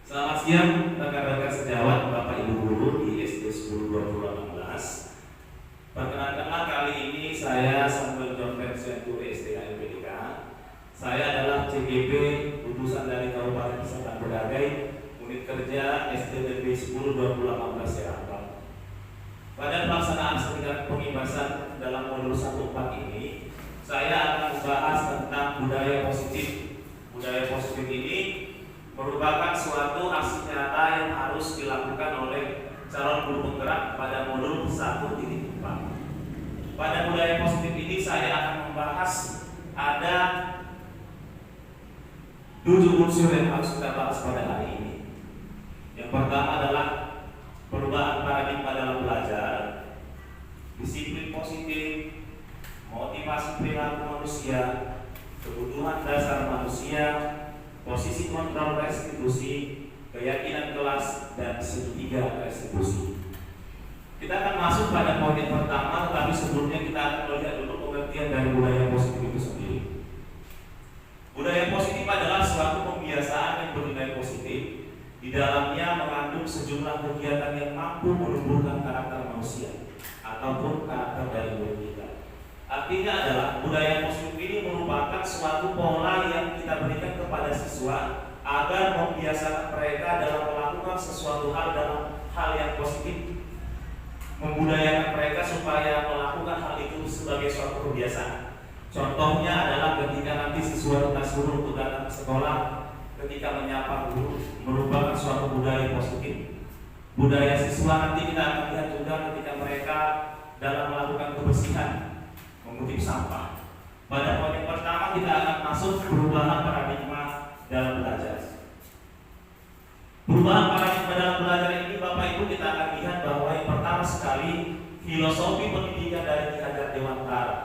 Selamat siang rekan-rekan sejawat, Bapak Ibu guru di SD 10 2018. Perkenalkanlah, kali ini saya Samuel John Venture SD LPDK. Saya adalah CGP utusan dari Kabupaten Selatan Bedagai, unit kerja SD 10 2018 Serang. Pada pelaksanaan seminar pengibasan dalam modul 1.4 ini, saya akan membahas tentang budaya positif. Budaya positif ini merupakan suatu aksi nyata yang harus dilakukan oleh calon guru penggerak pada modul 1.4. Pada budaya positif ini saya akan membahas ada 7 unsur yang harus kita bahas pada hari ini. Yang pertama adalah perubahan paradigma dalam belajar, disiplin positif, motivasi perilaku manusia, kebutuhan dasar manusia, posisi kontrol restitusi, keyakinan kelas, dan segitiga restitusi. Kita akan masuk pada poin yang pertama, tetapi sebelumnya kita akan melihat dulu pengertian dari budaya positif itu sendiri. Budaya positif adalah suatu pembiasaan yang bernilai positif. Di dalamnya mengandung sejumlah kegiatan yang mampu menumbuhkan karakter manusia ataupun karakter dari murid kita. Artinya adalah budaya positif ini merupakan suatu pola yang kita berikan kepada siswa agar membiasakan mereka dalam melakukan sesuatu hal dalam hal yang positif, membudayakan mereka supaya melakukan hal itu sebagai suatu kebiasaan. Contohnya adalah ketika nanti siswa kita suruh untuk datang ke sekolah, ketika menyapa guru, merupakan suatu budaya positif. Budaya siswa nanti kita akan lihat juga ketika mereka dalam melakukan kebersihan, mengutip sampah. Pada poin yang pertama kita akan masuk perubahan paradigma dalam belajar. Perubahan paradigma dalam belajar ini, Bapak Ibu, kita akan lihat bahwa yang pertama sekali filosofi pendidikan dari Ki Hajar Dewantara.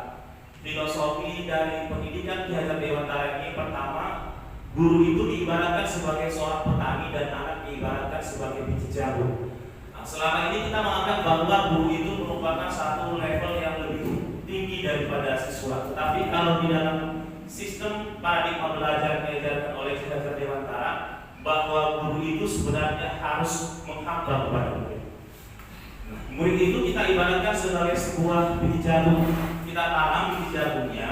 Filosofi dari pendidikan Ki Hajar Dewantara ini, pertama, guru itu diibaratkan sebagai seorang petani dan anak diibaratkan sebagai biji jagung. Nah, selama ini kita menganggap bahwa guru itu merupakan satu level yang lebih tinggi daripada siswa. Tetapi kalau di dalam sistem paradigma belajar yang diajarkan oleh Ki Hajar Dewantara, bahwa guru itu sebenarnya harus menghamba kepada murid. Murid itu kita ibaratkan sebagai sebuah biji jagung. Kita tanam biji jagungnya,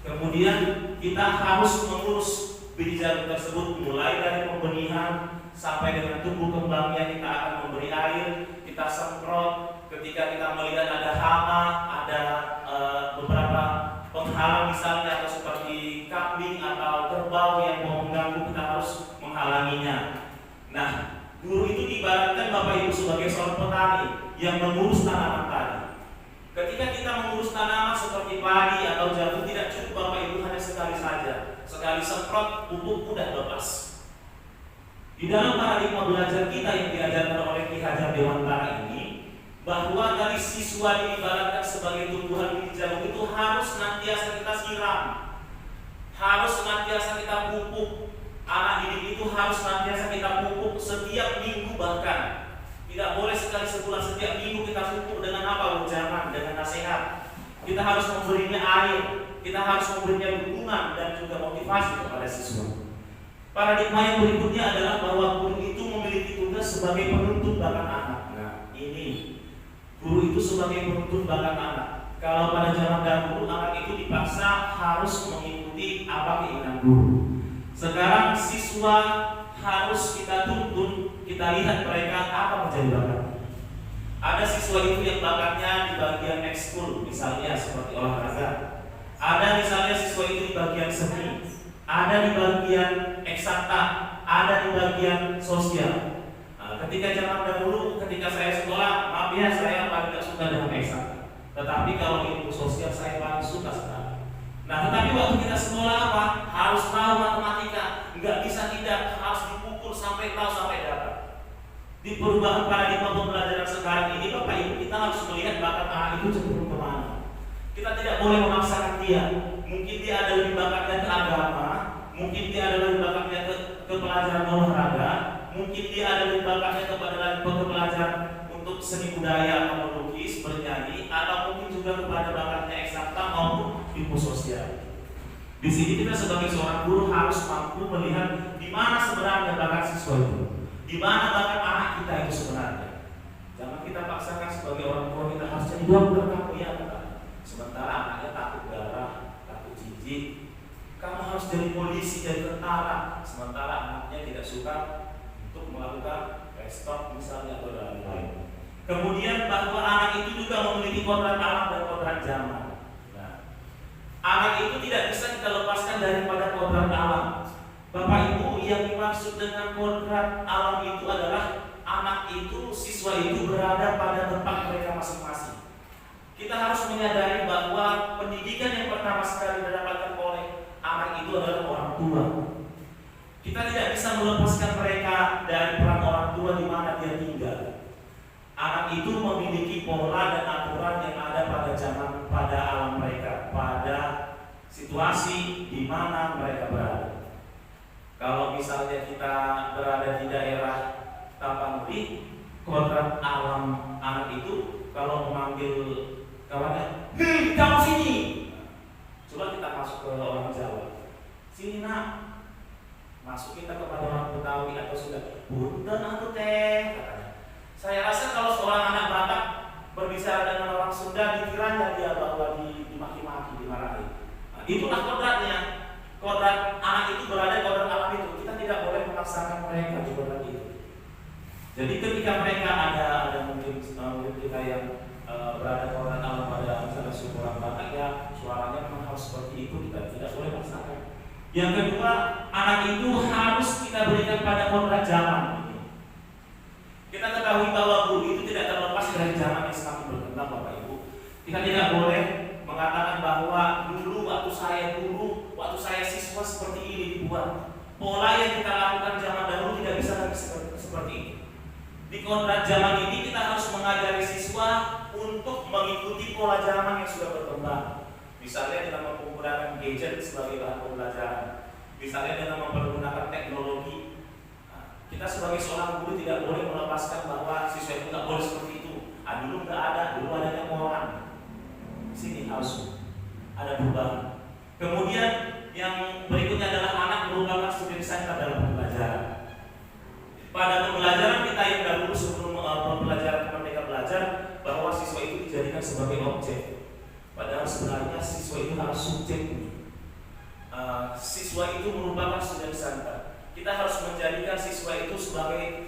kemudian kita harus mengurus biji jagung tersebut mulai dari pembenihan sampai dengan tumbuh kembangnya. Kita akan memberi air, kita semprot. Ketika kita melihat ada hama, ada beberapa penghalang misalnya, atau seperti kambing atau kerbau yang mau mengganggu, kita harus menghalanginya. Nah, guru itu diibaratkan Bapak Ibu sebagai seorang petani yang mengurus tanaman tadi. Ketika kita mengurus tanaman seperti padi atau jagung, tidak cukup Bapak Ibu hanya sekali saja. Sekali semprot, pupuk udah lepas. Di dalam paradigma belajar kita yang diajarkan oleh Ki Hajar Dewantara ini, bahwa dari siswa diibaratkan sebagai tumbuhan biji jagung itu harus senantiasa kita siram, harus senantiasa kita pupuk. Anak didik itu harus senantiasa kita pupuk setiap minggu, bahkan tidak boleh sekali sebulan, setiap minggu kita pupuk dengan apa? Ujangan, dengan nasihat. Kita harus memberinya air, kita harus memberinya dukungan dan juga motivasi kepada siswa. Paradigma yang berikutnya adalah bahwa guru itu memiliki tugas sebagai penuntut bakat anak. Nah, ini guru itu sebagai penuntut bakat anak. Kalau pada zaman dahulu anak itu dipaksa harus mengikuti apa keinginan guru. Sekarang siswa harus kita tuntun, kita lihat mereka apa menjadi bakat. Ada siswa itu yang bakatnya di bagian ekskul, misalnya seperti olahraga. Ada misalnya siswa itu di bagian seni, ada di bagian eksakta, ada di bagian sosial. Nah, ketika zaman dahulu, ketika saya sekolah, maaf ya, saya paling tidak suka dengan eksakta. Tetapi kalau ilmu sosial saya paling suka sekali. Nah, tetapi waktu kita sekolah apa? Harus tahu matematika, nggak bisa tidak, harus dipukul sampai tahu sampai dapat. Di perubahan paradigma pembelajaran sekarang ini, Bapak Ibu, kita harus melihat bakat anak itu cenderung kemana. Kita tidak boleh memaksakan dia. Mungkin dia ada lebih bakatnya ke agama, mungkin dia ada lebih bakatnya ke pelajaran olahraga, mungkin dia ada lebih bakatnya kepada pelajaran untuk seni budaya atau melukis, bernyanyi, atau mungkin juga kepada bakatnya eksakta maupun ilmu sosial. Di sini kita sebagai seorang guru harus mampu melihat di mana sebenarnya bakat siswa itu, di mana bakat anak kita itu sebenarnya. Jangan kita paksakan sebagai orang tua kita harus jadi dokter kamu ya, sementara anaknya takut darah, takut jijik. Kamu harus jadi polisi, jadi tentara, sementara anaknya tidak suka untuk melakukan stop misalnya atau lain-lain. Kemudian bahwa anak itu juga memiliki kodrat alam dan kodrat zaman. Nah, anak itu tidak bisa kita lepaskan daripada kodrat alam. Bapak Ibu, yang dimaksud dengan kodrat alam itu adalah anak itu, siswa itu berada pada tempat mereka masing-masing. Kita harus menyadari bahwa pendidikan yang pertama sekali didapatkan oleh anak itu adalah orang tua. Kita tidak bisa melepaskan mereka dari peran orang tua di mana dia tinggal. Anak itu memiliki pola dan aturan yang ada pada alam mereka, pada situasi di mana mereka berada. Kalau misalnya kita berada di daerah Tapanuli, kodrat alam anak itu kalau memanggil kawannya, "Hei, kamu sini." Coba kita masuk ke orang Jawa. "Sini nak." Masuk kita kepada orang Betawi atau sudah, "Punten aku teh," katanya. Saya rasa kalau seorang anak Batak berbicara dengan orang Sunda, dikiranya dia bahwa dimaki-maki, dimarahi. Nah, itulah kodratnya. Kodrat anak itu berada di kodrat alam itu. Kita tidak boleh memaksakan mereka di kodrat itu. Jadi ketika mereka ada mungkin kita yang berada di kodrat alam pada misalnya suku orang Batak, ya suaranya memang harus seperti itu, kita tidak boleh memaksakan. Yang kedua, anak itu harus kita berikan pada kodrat zaman. Kita ketahui bahwa guru itu tidak terlepas dari zaman yang semakin berkembang, Bapak Ibu. Kita tidak boleh mengatakan bahwa dulu waktu saya guru, waktu saya siswa seperti ini dibuat. Pola yang kita lakukan zaman dahulu tidak bisa lagi seperti ini. Di kodrat zaman ini kita harus mengajari siswa untuk mengikuti pola zaman yang sudah berkembang. Misalnya dengan menggunakan gadget sebagai bahan pembelajaran, misalnya dengan mempergunakan teknologi. Kita sebagai seorang guru tidak boleh melepaskan bahwa siswa itu tidak boleh seperti itu. Dulu nggak ada, dulu adanya koran. Di sini harus ada perubahan. Kemudian yang berikutnya adalah anak merupakan subjek center dalam pembelajaran. Pada pembelajaran kita yang dahulu sebelum pembelajaran Merdeka Belajar, bahwa siswa itu dijadikan sebagai objek. Padahal sebenarnya siswa itu harus subjek. Siswa itu merupakan subjek center. Kita harus menjadikan siswa itu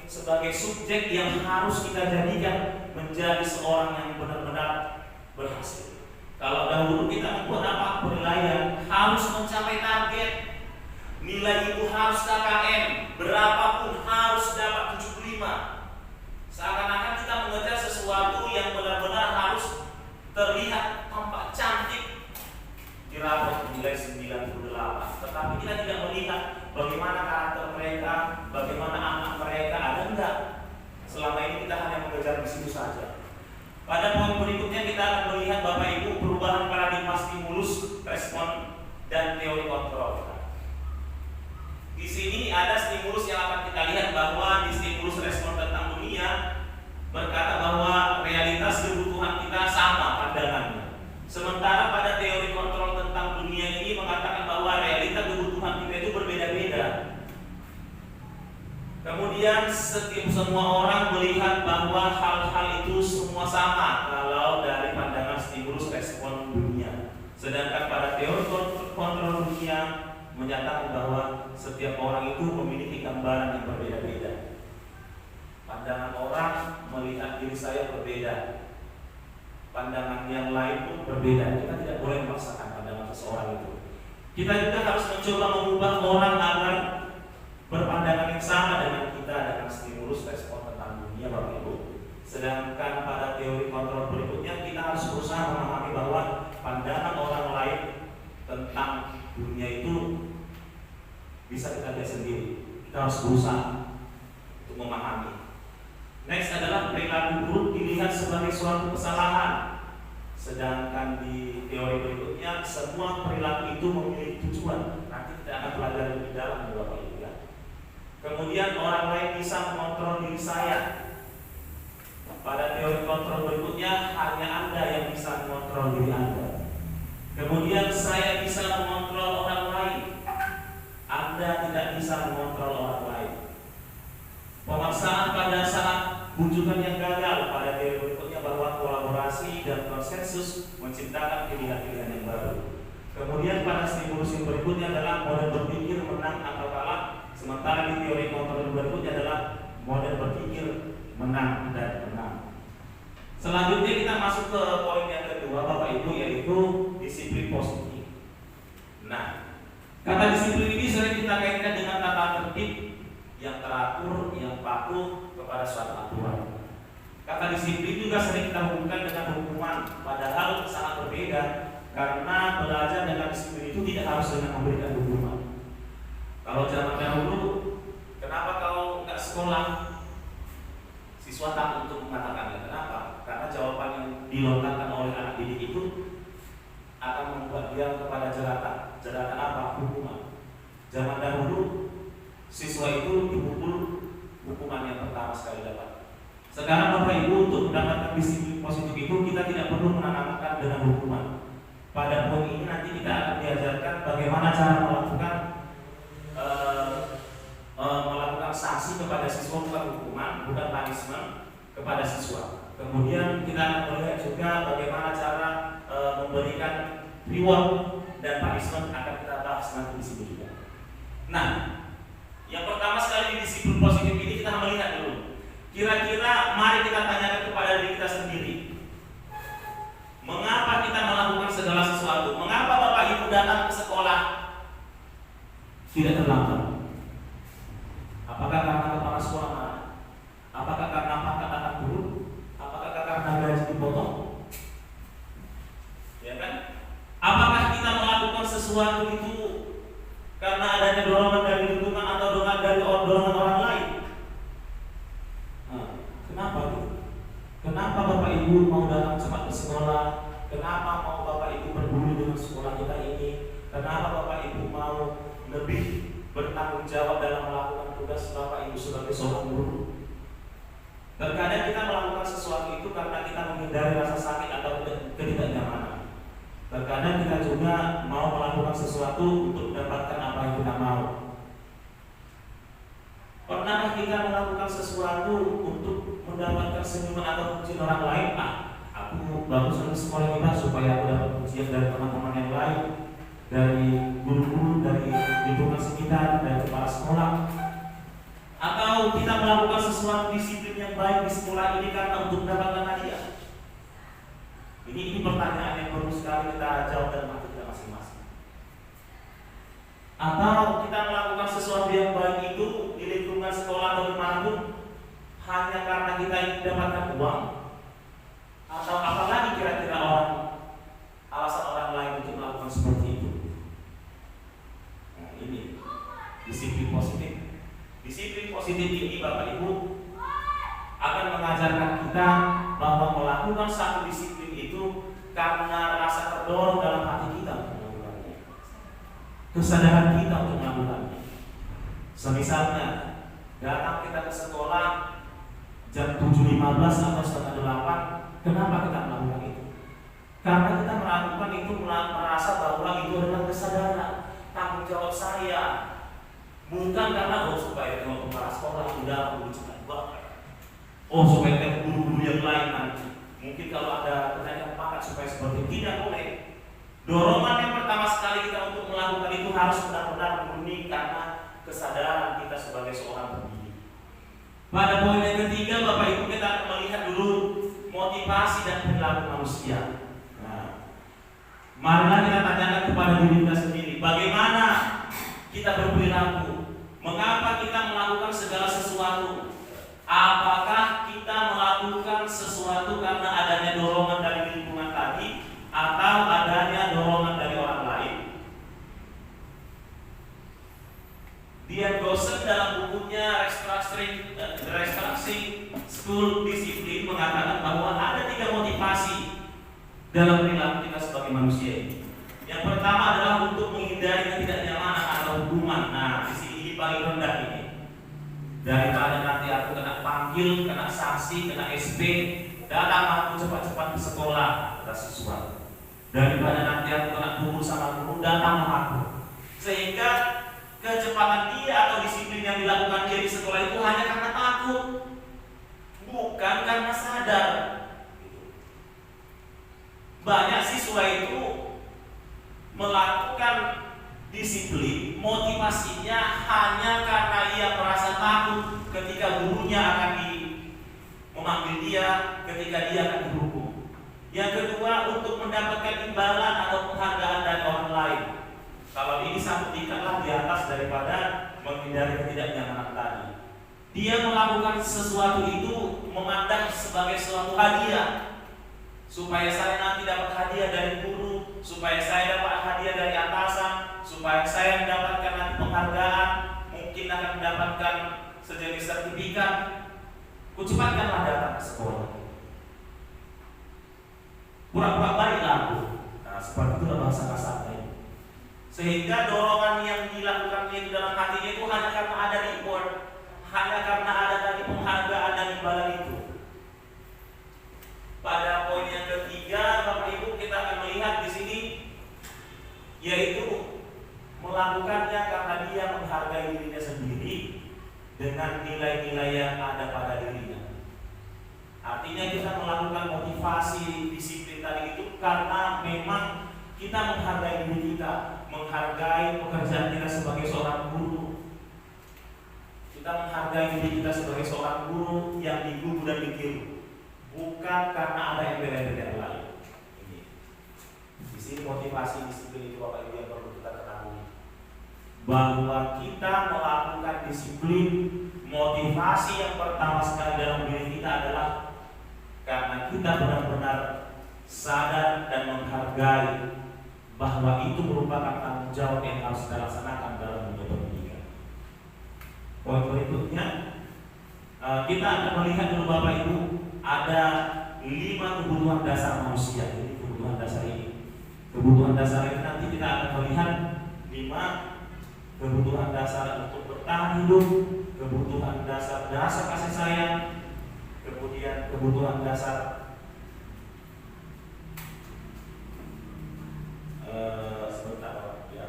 sebagai subjek yang harus kita jadikan menjadi seorang yang benar-benar berhasil. Kalau dahulu kita membuat apa? Penilaian harus mencapai target. Nilai itu harus KKM, berapapun harus dapat 75. Seakan-akan kita mengejar sesuatu yang benar-benar harus terlihat tampak cantik di rapor nilai 98. Tetapi kita tidak melihat bagaimana karakter mereka, bagaimana anak mereka, ada enggak? Selama ini kita hanya mengejar di situ saja. Pada poin berikutnya kita akan melihat Bapak Ibu perubahan paradigma stimulus, respon, dan teori kontrol. Di sini ada stimulus yang akan kita lihat bahwa di stimulus respon tentang dunia berkata bahwa realitas kebutuhan kita sama pandangannya. Sementara pada teori kontrol tentang dunia ini mengatakan bahwa realita kebutuhan kita itu berbeda-beda. Kemudian setiap semua orang melihat bahwa hal-hal itu semua sama kalau dari pandangan stimulus respon dunia. Sedangkan pada teori kontrol dunia menyatakan bahwa setiap orang itu memiliki gambaran yang berbeda-beda. Pandangan orang melihat diri saya berbeda. Pandangan yang lain pun berbeda. Kita tidak boleh memaksakan pandangan seseorang itu. Kita juga harus mencoba mengubah orang agar berpandangan yang sama dengan kita dengan stimulus respon tentang dunia, Bapak Ibu. Sedangkan pada teori kontrol berikutnya kita harus berusaha memahami bahwa pandangan orang lain tentang dunia itu bisa kita lihat sendiri. Kita harus berusaha untuk memahami. Next adalah perilaku buruk dilihat sebagai suatu kesalahan. Sedangkan di teori berikutnya semua perilaku itu memiliki tujuan. Nanti kita akan belajar lebih dalam, Bapak Ibu. Kemudian orang lain bisa mengontrol diri saya. Pada teori kontrol berikutnya hanya Anda yang bisa mengontrol diri Anda. Kemudian saya bisa mengontrol orang Anda tidak bisa mengontrol orang lain. Pemaksaan pada saat bujukan yang gagal, pada teori berikutnya bahwa kolaborasi dan konsensus menciptakan pilihan-pilihan yang baru. Kemudian pada stimulus yang berikutnya adalah model berpikir menang atau kalah, sementara di teori kontrol berikutnya adalah model berpikir menang dan menang. Selanjutnya kita masuk ke poin yang kedua Bapak Ibu, yaitu disiplin positif. Nah, kata disiplin ini sering kita kaitkan dengan tata tertib yang teratur, yang patuh kepada suatu aturan. Kata disiplin juga sering kita hubungkan dengan hukuman, padahal sangat berbeda, karena belajar dengan disiplin itu tidak harus dengan memberikan hukuman. Kalau zaman dahulu, kenapa kau nggak sekolah? Siswa takut untuk mengatakannya. Kenapa? Karena jawaban yang dilontarkan oleh anak didik itu akan membuat dia kepada jeratan. Jeratan apa? Hukuman. Zaman dahulu siswa itu dipukul, hukuman yang pertama sekali dapat. Sekarang Bapak Ibu, untuk mendapatkan disiplin positif itu kita tidak perlu menanamkan dengan hukuman. Pada poin ini nanti kita akan diajarkan bagaimana cara melakukan sanksi kepada siswa, bukan hukuman, bukan punishment kepada siswa. Kemudian kita akan melihat juga bagaimana cara memberikan reward dan punishment, akan kita bahas nanti di sini juga. Nah, yang pertama sekali di disiplin positif ini kita melihat dulu. Kira-kira mari kita tanyakan kepada diri kita sendiri. Mengapa kita melakukan segala sesuatu? Mengapa Bapak Ibu datang ke sekolah tidak terlambat? Apakah karena kepala sekolah marah? Apakah karena pangkat akan turun? Apakah karena gaji dipotong? Ya kan? Apakah kita melakukan sesuatu itu karena adanya dorongan dari lingkungan atau dorongan dari dorongan orang lain? Nah, kenapa itu? Kenapa Bapak Ibu mau datang cepat ke sekolah? Kenapa mau Bapak Ibu peduli dengan sekolah kita ini? Kenapa Bapak Ibu mau lebih bertanggung jawab dalam melakukan tugas Bapak Ibu sebagai seorang guru? Terkadang kita melakukan sesuatu itu karena kita menghindari rasa sakit atau ketidaknyamanan. Terkadang kita juga mau melakukan sesuatu untuk mendapatkan apa yang kita mau. Pernahkah kita melakukan sesuatu untuk mendapatkan senyuman atau pujian orang lain? Aku bagus di sekolah kita supaya aku dapat pujian dari teman-teman yang lain, dari guru-guru, dari lingkungan sekitar, dari kepala sekolah. Atau kita melakukan sesuatu disiplin yang baik di sekolah ini karena untuk mendapatkan hadiah? Ini pertanyaan yang perlu sekali kita jawab dalam hati kita masing-masing. Atau kita melakukan sesuatu yang baik itu di lingkungan sekolah atau dimanapun hanya karena kita ingin mendapatkan uang? Atau apalagi kira-kira alasan orang lain untuk melakukan seperti itu? Nah, ini disiplin positif. Disiplin positif ini Bapak Ibu akan mengajarkan kita bahwa melakukan satu disiplin itu karena rasa terdorong dalam hati kita untuk melakukannya, kesadaran kita untuk melakukannya. Semisalnya datang kita ke sekolah jam 7.15 atau setengah 8, kenapa kita melakukan itu? Karena kita melakukan itu merasa bahwa itu adalah kesadaran, tanggung jawab saya. Bukan karena supaya kalau kepala sekolah udah aku cepat banget. Supaya kayak guru-guru yang lain nanti. Mungkin kalau ada pertanyaan pakat supaya seperti itu, tidak boleh. Dorongan yang pertama sekali kita untuk melakukan itu harus benar-benar murni karena kesadaran kita sebagai seorang pendidik. Pada poin yang ketiga Bapak Ibu kita akan melihat dulu motivasi dan perilaku manusia. Nah, marilah kita tanyakan kepada diri kita sendiri, bagaimana kita berperilaku? Mengapa kita melakukan segala sesuatu? Apakah kita melakukan sesuatu karena adanya dorongan dari lingkungan tadi atau adanya dorongan dari orang lain? Dian Gossen dalam bukunya Restructuring School Discipline mengatakan bahwa ada 3 motivasi dalam perilaku kita sebagai manusia ini. Yang pertama adalah untuk menghindari ketidaknyamanan atau hukuman. Nah, di sini paling rendah ini. Daripada nanti aku kena panggil, kena sanksi, kena SP, datang aku cepat-cepat ke sekolah, kata siswa. Daripada nanti aku kena pukul sama guru, datang aku. Sehingga kecepatan dia atau disiplin yang dilakukan dia di sekolah itu hanya karena takut, bukan karena sadar. Banyak siswa itu melakukan disiplin, motivasinya hanya karena ia merasa takut ketika gurunya akan memanggil dia, ketika dia akan dihukum. Yang kedua, untuk mendapatkan imbalan atau penghargaan dari orang lain. Kalau ini satu tingkatlah di atas daripada menghindari ketidaknyamanan tadi. Dia melakukan sesuatu itu memandang sebagai suatu hadiah, supaya saya nanti dapat hadiah dari guru, supaya saya dapat hadiah dari atasan, supaya saya mendapatkan nanti penghargaan, mungkin akan mendapatkan sejenis sertifikat. Kucepatkanlah datang ke sekolah. Pura-pura baiklah aku. Nah, seperti itulah bahasa kasarnya. Sehingga dorongan yang dilakukannya di dalam hatinya itu hanya karena ada reward, hanya karena ada tadi penghargaan dan imbalan itu. Pada poin yang ketiga, Bapak Ibu, kita akan melihat di sini, yaitu melakukannya karena dia menghargai dirinya sendiri dengan nilai-nilai yang ada pada dirinya. Artinya kita melakukan motivasi disiplin tadi itu karena memang kita menghargai diri kita, menghargai pekerjaan kita sebagai seorang guru. Kita menghargai diri kita sebagai seorang guru yang digugu dan dikiru, bukan karena ada embel-embel yang lain. Ini. Di sini motivasi disiplin itu Bapak Ibu yang perlu kita ketahui, bahwa kita melakukan disiplin, motivasi yang pertama sekali dalam diri kita adalah karena kita benar-benar sadar dan menghargai bahwa itu merupakan tanggung jawab yang harus kita laksanakan dalam dunia pendidikan. Poin berikutnya, kita akan melihat dulu Bapak Ibu, ada 5 kebutuhan dasar manusia. Jadi kebutuhan dasar ini, kebutuhan dasar ini nanti kita akan melihat 5 kebutuhan dasar untuk bertahan hidup, kebutuhan dasar kasih sayang, kemudian kebutuhan dasar sebentar ya.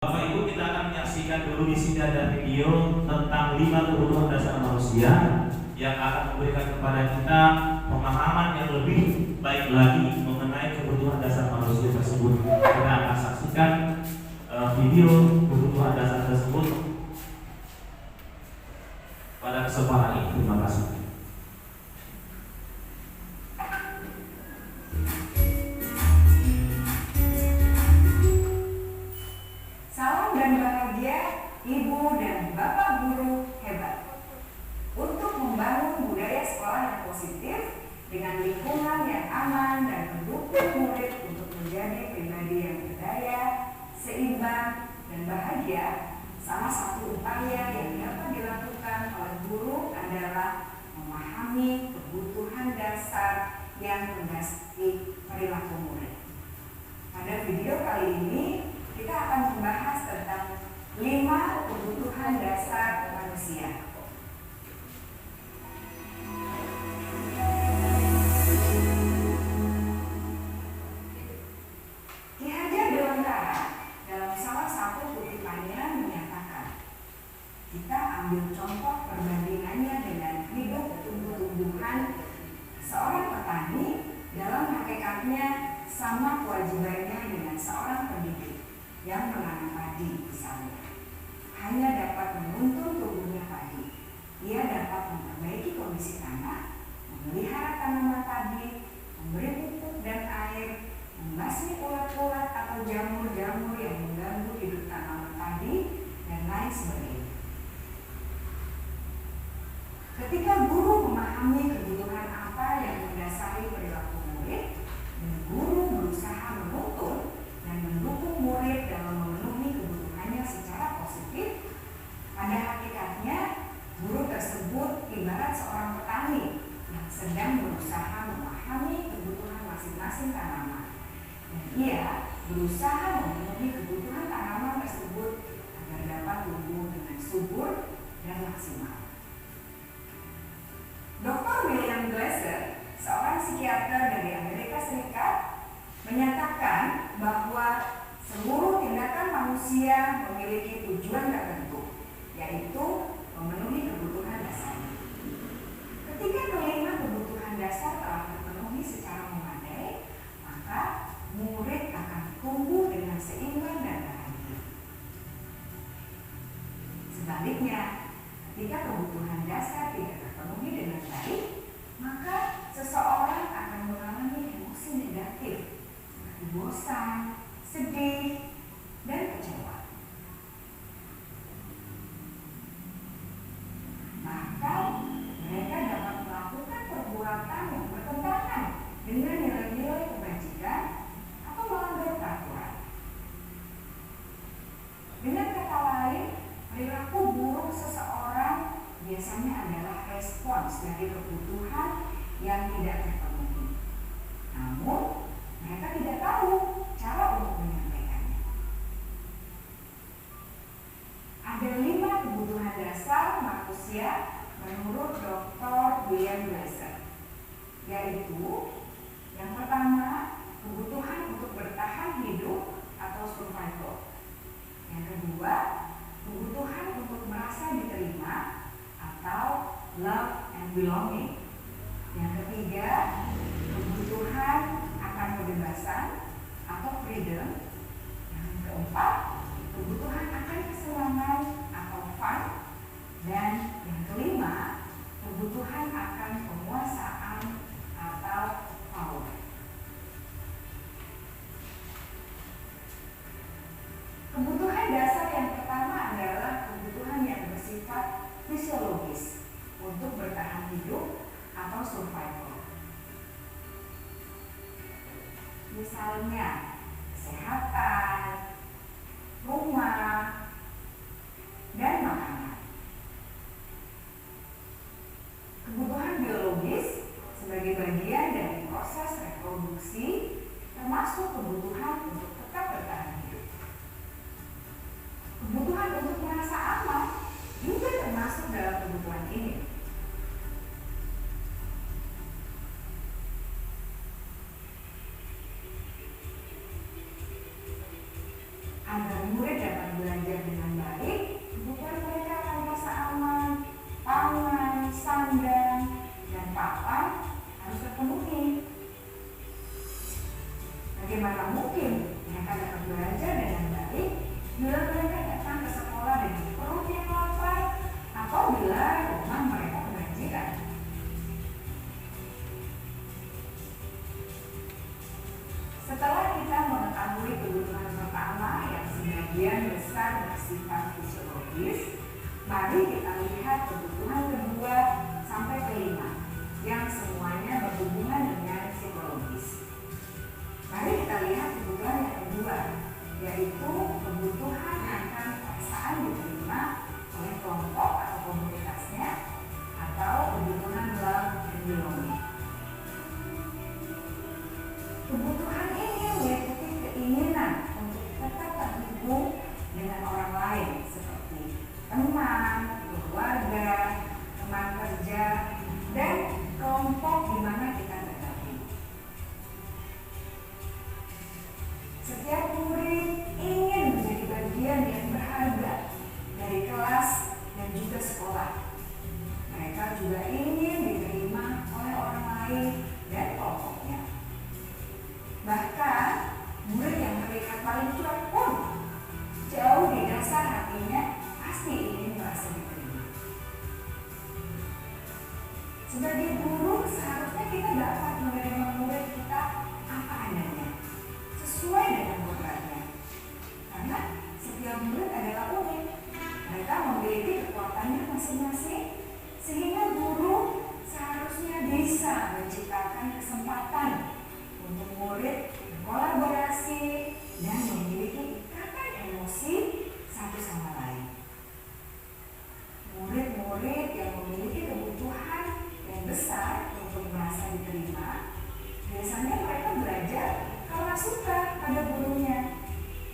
Bapak Ibu, kita akan menyaksikan dulu di sini ada video tentang 5 kebutuhan dasar manusia yang akan memberikan kepada kita pemahaman yang lebih baik lagi mengenai kebutuhan dasar manusia tersebut. Kita akan saksikan video kebutuhan dasar tersebut pada kesempatan ini. Terima kasih. Salam dan bahagia Ibu dan Bapak guru hebat. Untuk membangun budaya sekolah yang positif dengan lingkungan yang aman dan mendukung murid untuk menjadi pribadi yang berdaya, seimbang, dan bahagia, salah satu upaya yang dapat dilakukan oleh guru adalah memahami kebutuhan dasar yang mendasari perilaku murid. Pada video kali ini, kita akan membahas tentang 5 kebutuhan dasar manusia. Ki Hajar Dewantara dalam salah satu kutipannya menyatakan, kita ambil contoh perbandingannya dengan hidup tumbuh-tumbuhan. Seorang petani dalam hakikatnya sama kewajibannya dengan seorang pendidik yang menanam padi misalnya. Hanya dapat menuntun tumbuhnya padi. Ia dapat memperbaiki kondisi tanah, memelihara tanaman padi, memberi pupuk dan air, membasmi ulat-ulat atau jamur-jamur yang mengganggu hidup tanaman padi, dan lain sebagainya. Ketika guru memahami kebutuhan apa yang mendasari perilaku murid, dan guru berusaha menuntun dan mendukung murid dalam memenuhi kebutuhannya secara positif, pada hakikatnya guru tersebut ibarat seorang petani yang sedang berusaha memahami kebutuhan masing-masing tanaman, dan ia berusaha memenuhi kebutuhan tanaman tersebut agar dapat tumbuh dengan subur dan maksimal. Dr. William Glasser, seorang psikiater dari Amerika Serikat, menyatakan bahwa seluruh tindakan manusia memiliki tujuan tertentu, yaitu memenuhi kebutuhan dasarnya. Ketika kelima kebutuhan dasar telah terpenuhi secara memadai, maka murid akan tumbuh dengan seimbang dan bahagia. Sebaliknya, ketika kebutuhan dasar tidak terpenuhi dengan baik, maka seseorang akan mengalami emosi negatif seperti bosan, sedih, dan kecewa. Maka mereka dapat melakukan perbuatan yang bertentangan dengan nilai-nilai kebajikan atau melanggar peraturan. Dengan kata lain, perilaku buruk seseorang biasanya adalah respons dari kebutuhan yang tidak terpenuhi. Namun, mereka tidak tahu cara untuk menyampaikannya. Ada 5 kebutuhan dasar manusia menurut Dr. William Glasser, yaitu yang pertama, kebutuhan untuk bertahan hidup atau survival. Yang kedua, kebutuhan untuk merasa diterima atau love and belonging. Yang ketiga, kebutuhan akan kebebasan atau freedom. Yang keempat, kebutuhan akan kesenangan atau fun. Dan yang kelima, kebutuhan akan penguasaan atau power. Kebutuhan dasar yang pertama adalah kebutuhan yang bersifat fisiologis untuk bertahan hidup atau survival. Misalnya, kesehatan, rumah, dan makanan. Kebutuhan biologis sebagai bagian dari proses reproduksi termasuk kebutuhan untuk tetap bertahan hidup. Kebutuhan untuk merasa aman juga termasuk dalam kebutuhan ini. Agar murid dapat belajar dengan baik, kebutuhan mereka akan merasa aman, pangan, sandang, dan papan harus terpenuhi. Bagaimana mungkin mereka dapat belajar dengan baik bila mereka datang ke sekolah dengan perut yang lapar atau bila rumah mereka kebanjiran? Setelah kita mengetahui kebutuhan pertama yang sebagian besar bersifat fisiologis, mari kita lihat kebutuhan kedua sampai kelima yang semuanya berhubungan dengan psikologis. Mari kita lihat kebutuhan yang kedua, yaitu kebutuhan akan perasaan diterima oleh kelompok atau komunitasnya atau kebutuhan love and belonging. Kebutuhan ini meliputi keinginan untuk tetap terhubung dengan orang lain seperti teman, keluarga, teman kerja, dan kelompok di mana kita tergabung. Setiap murid ingin menjadi bagian yang berharga dari kelas dan juga sekolah. Mereka juga ingin diterima oleh orang lain dan kelompoknya. Bahkan, murid yang terlihat paling cuek pun jauh di dasar hatinya pasti ingin merasa diterima. Sebagai guru, seharusnya kita dapat menerima murid kita apa adanya, sesuai dengan kodratnya. Karena setiap murid adalah unik. Mereka memiliki kekuatannya masing-masing, sehingga guru seharusnya bisa menciptakan kesempatan untuk murid berkolaborasi dan memiliki ikatan emosi satu sama lain. Murid-murid yang memiliki kebutuhan yang besar untuk merasa diterima, biasanya mereka belajar karena suka pada gurunya,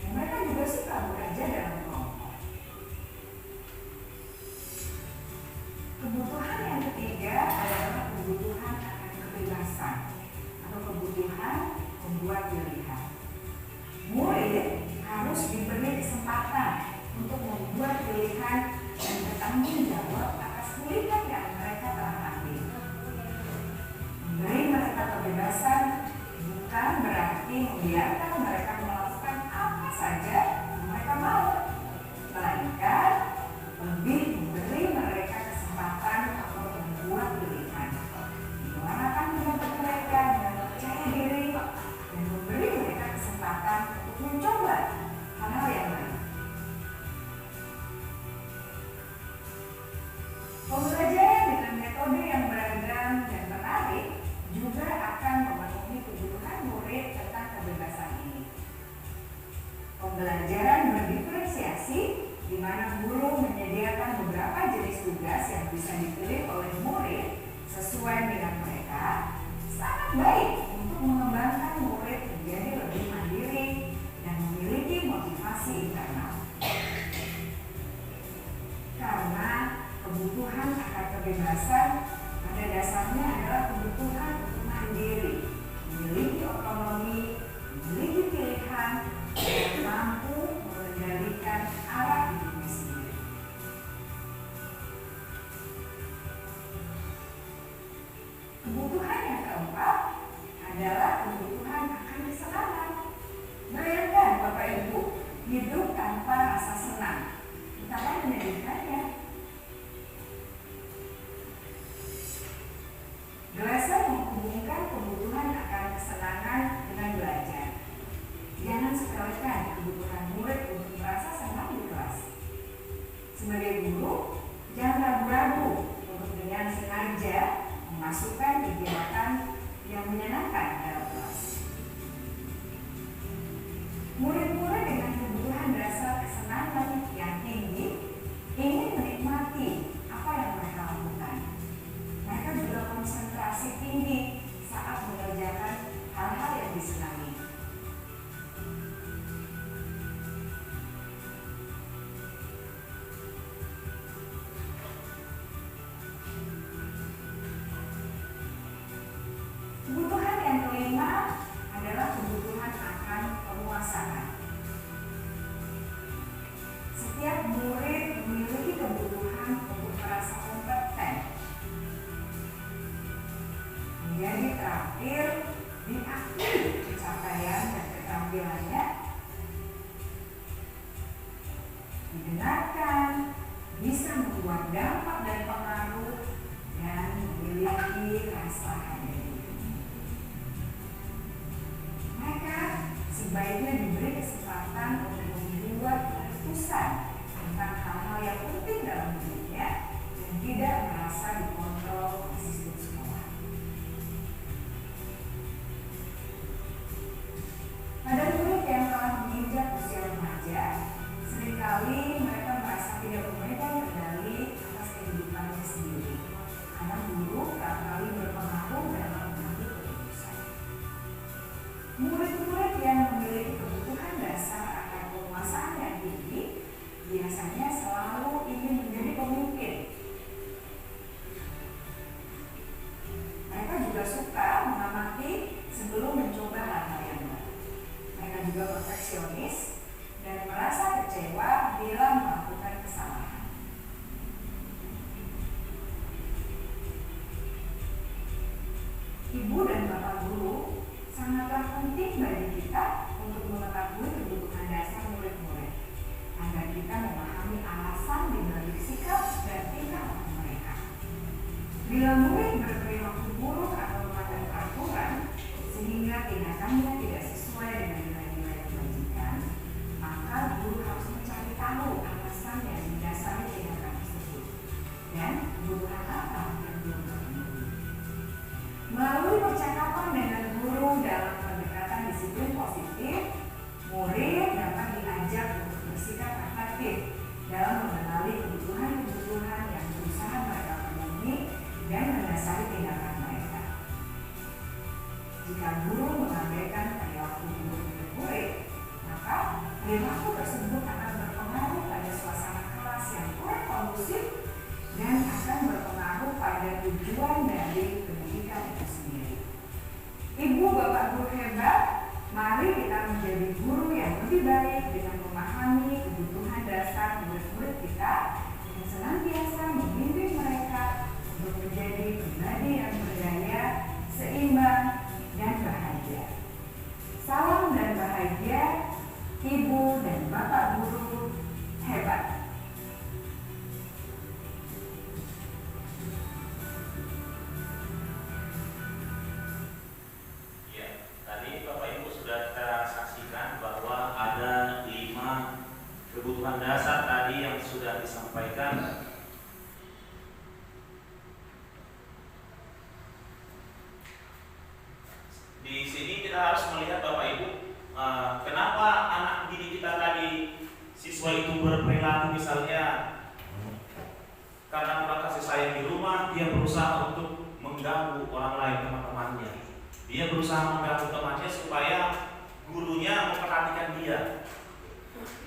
dan mereka juga suka bekerja dalam kelompok. Kebutuhan yang ketiga adalah kebutuhan akan kebebasan atau kebutuhan membuat pilihan. membiarkan mereka melakukan apa saja yang mereka mau, melainkan lebih memberi mereka kesempatan untuk membuat pilihan, menyuarakan pendapat mereka dengan percaya diri, dan memberi mereka kesempatan untuk mencoba hal-hal yang baru. Pembelajaran dengan metode yang beragam dan menarik juga akan memenuhi kebutuhan murid tentang kebebasan ini. Pembelajaran berdiferensiasi, di mana guru menyediakan beberapa jenis tugas yang bisa dipilih oleh murid sesuai dengan mereka, sangat baik untuk mengembangkan murid menjadi lebih mandiri dan memiliki motivasi internal. Karena kebutuhan akan kebebasan pada dasarnya adalah kebutuhan untuk mandiri, memiliki otonomi, memiliki pilihan, dan mampu mengendalikan arah hidupnya sendiri. Kebutuhan yang keempat adalah kebutuhan akan kesenangan. Bayangkan Bapak Ibu, hidup tanpa rasa senang, betapa menyedihkannya. Glaser menghubungkan kebutuhan akan kesenangan dengan belajar. Jangan sepelekan kebutuhan murid untuk merasa senang di kelas. Sebagai guru, jangan ragu-ragu untuk dengan sengaja memasukkan kegiatan yang menyenangkan dalam kelas. Murid-murid dengan kebutuhan dasar kesenangan yang tinggi ingin menikmati apa yang mereka lakukan. Mereka juga konsentrasi tinggi saat mengerjakan hal-hal yang disenangi. Kebutuhan yang kelima adalah kebutuhan akan penguasaan. Setiap murid memiliki kebutuhan untuk merasa kompeten, menjadi terampil, diakui pencapaian dan keterampilannya, didengarkan, bisa membuat dampak dan pengaruh, dan memiliki rasa hadir. Mereka sebaiknya diberi kesempatan untuk membuat keputusan tentang hal-hal yang penting dalam hidupnya dan tidak merasa dikontrol oleh sistem sekolah. Pada murid yang telah menginjak usia remaja, seringkali mereka merasa tidak memegang kendali atas kehidupannya sendiri, karena guru kerap kali berpengaruh dalam mengambil keputusan. Murid-murid yang memiliki kebutuhan dasar akan penguasaan yang tinggi biasanya selalu ingin menjadi pemimpin. Mereka juga suka mengamati sebelum mencoba hal-hal yang baru. Mereka juga perfeksionis dan merasa kecewa bila melakukan kesalahan. Ibu dan Bapak guru sangatlah penting bagi kita untuk mengetahui kebutuhan dasar murid-murid, agar kita memahami alasan di balik sikap dan tingkah laku mereka. Bila murid berperilaku buruk atau melanggar peraturan sehingga tindakannya tidak sesuai dengan nilai-nilai kebajikan, maka guru harus mencari tahu alasan yang mendasari tindakan tersebut dan kebutuhan apa yang belum terpenuhi. Melalui percakapan dengan guru dalam pendekatan disiplin positif, murid dapat diajak untuk bersikap efektif dalam mengenali kebutuhan-kebutuhan yang berusaha mereka penuhi dan mendasari tindakan mereka. Jika guru mengabaikan perilaku murid, maka perilaku tersebut akan berpengaruh pada suasana kelas yang kurang kondusif dan akan berpengaruh pada tujuan dari pendidikan itu sendiri. Ibu, Bapak guru hebat, mari kita menjadi guru yang lebih baik dengan memahami kebutuhan dasar murid-murid kita dan senantiasa membimbing mereka untuk menjadi pribadi yang berdaya, seimbang, dan bahagia. Salam saja ibu dan bapak guru hebat. Tadi Bapak Ibu sudah kita saksikan bahwa ada 5 kebutuhan dasar tadi yang sudah disampaikan. Di sini kita harus melihat Bapak Ibu, kenapa anak didik kita tadi, siswa itu berperilaku misalnya karena kurang kasih sayang di rumah, dia berusaha untuk mengganggu orang lain, teman-temannya. Dia berusaha mengganggu temannya supaya gurunya memperhatikan dia.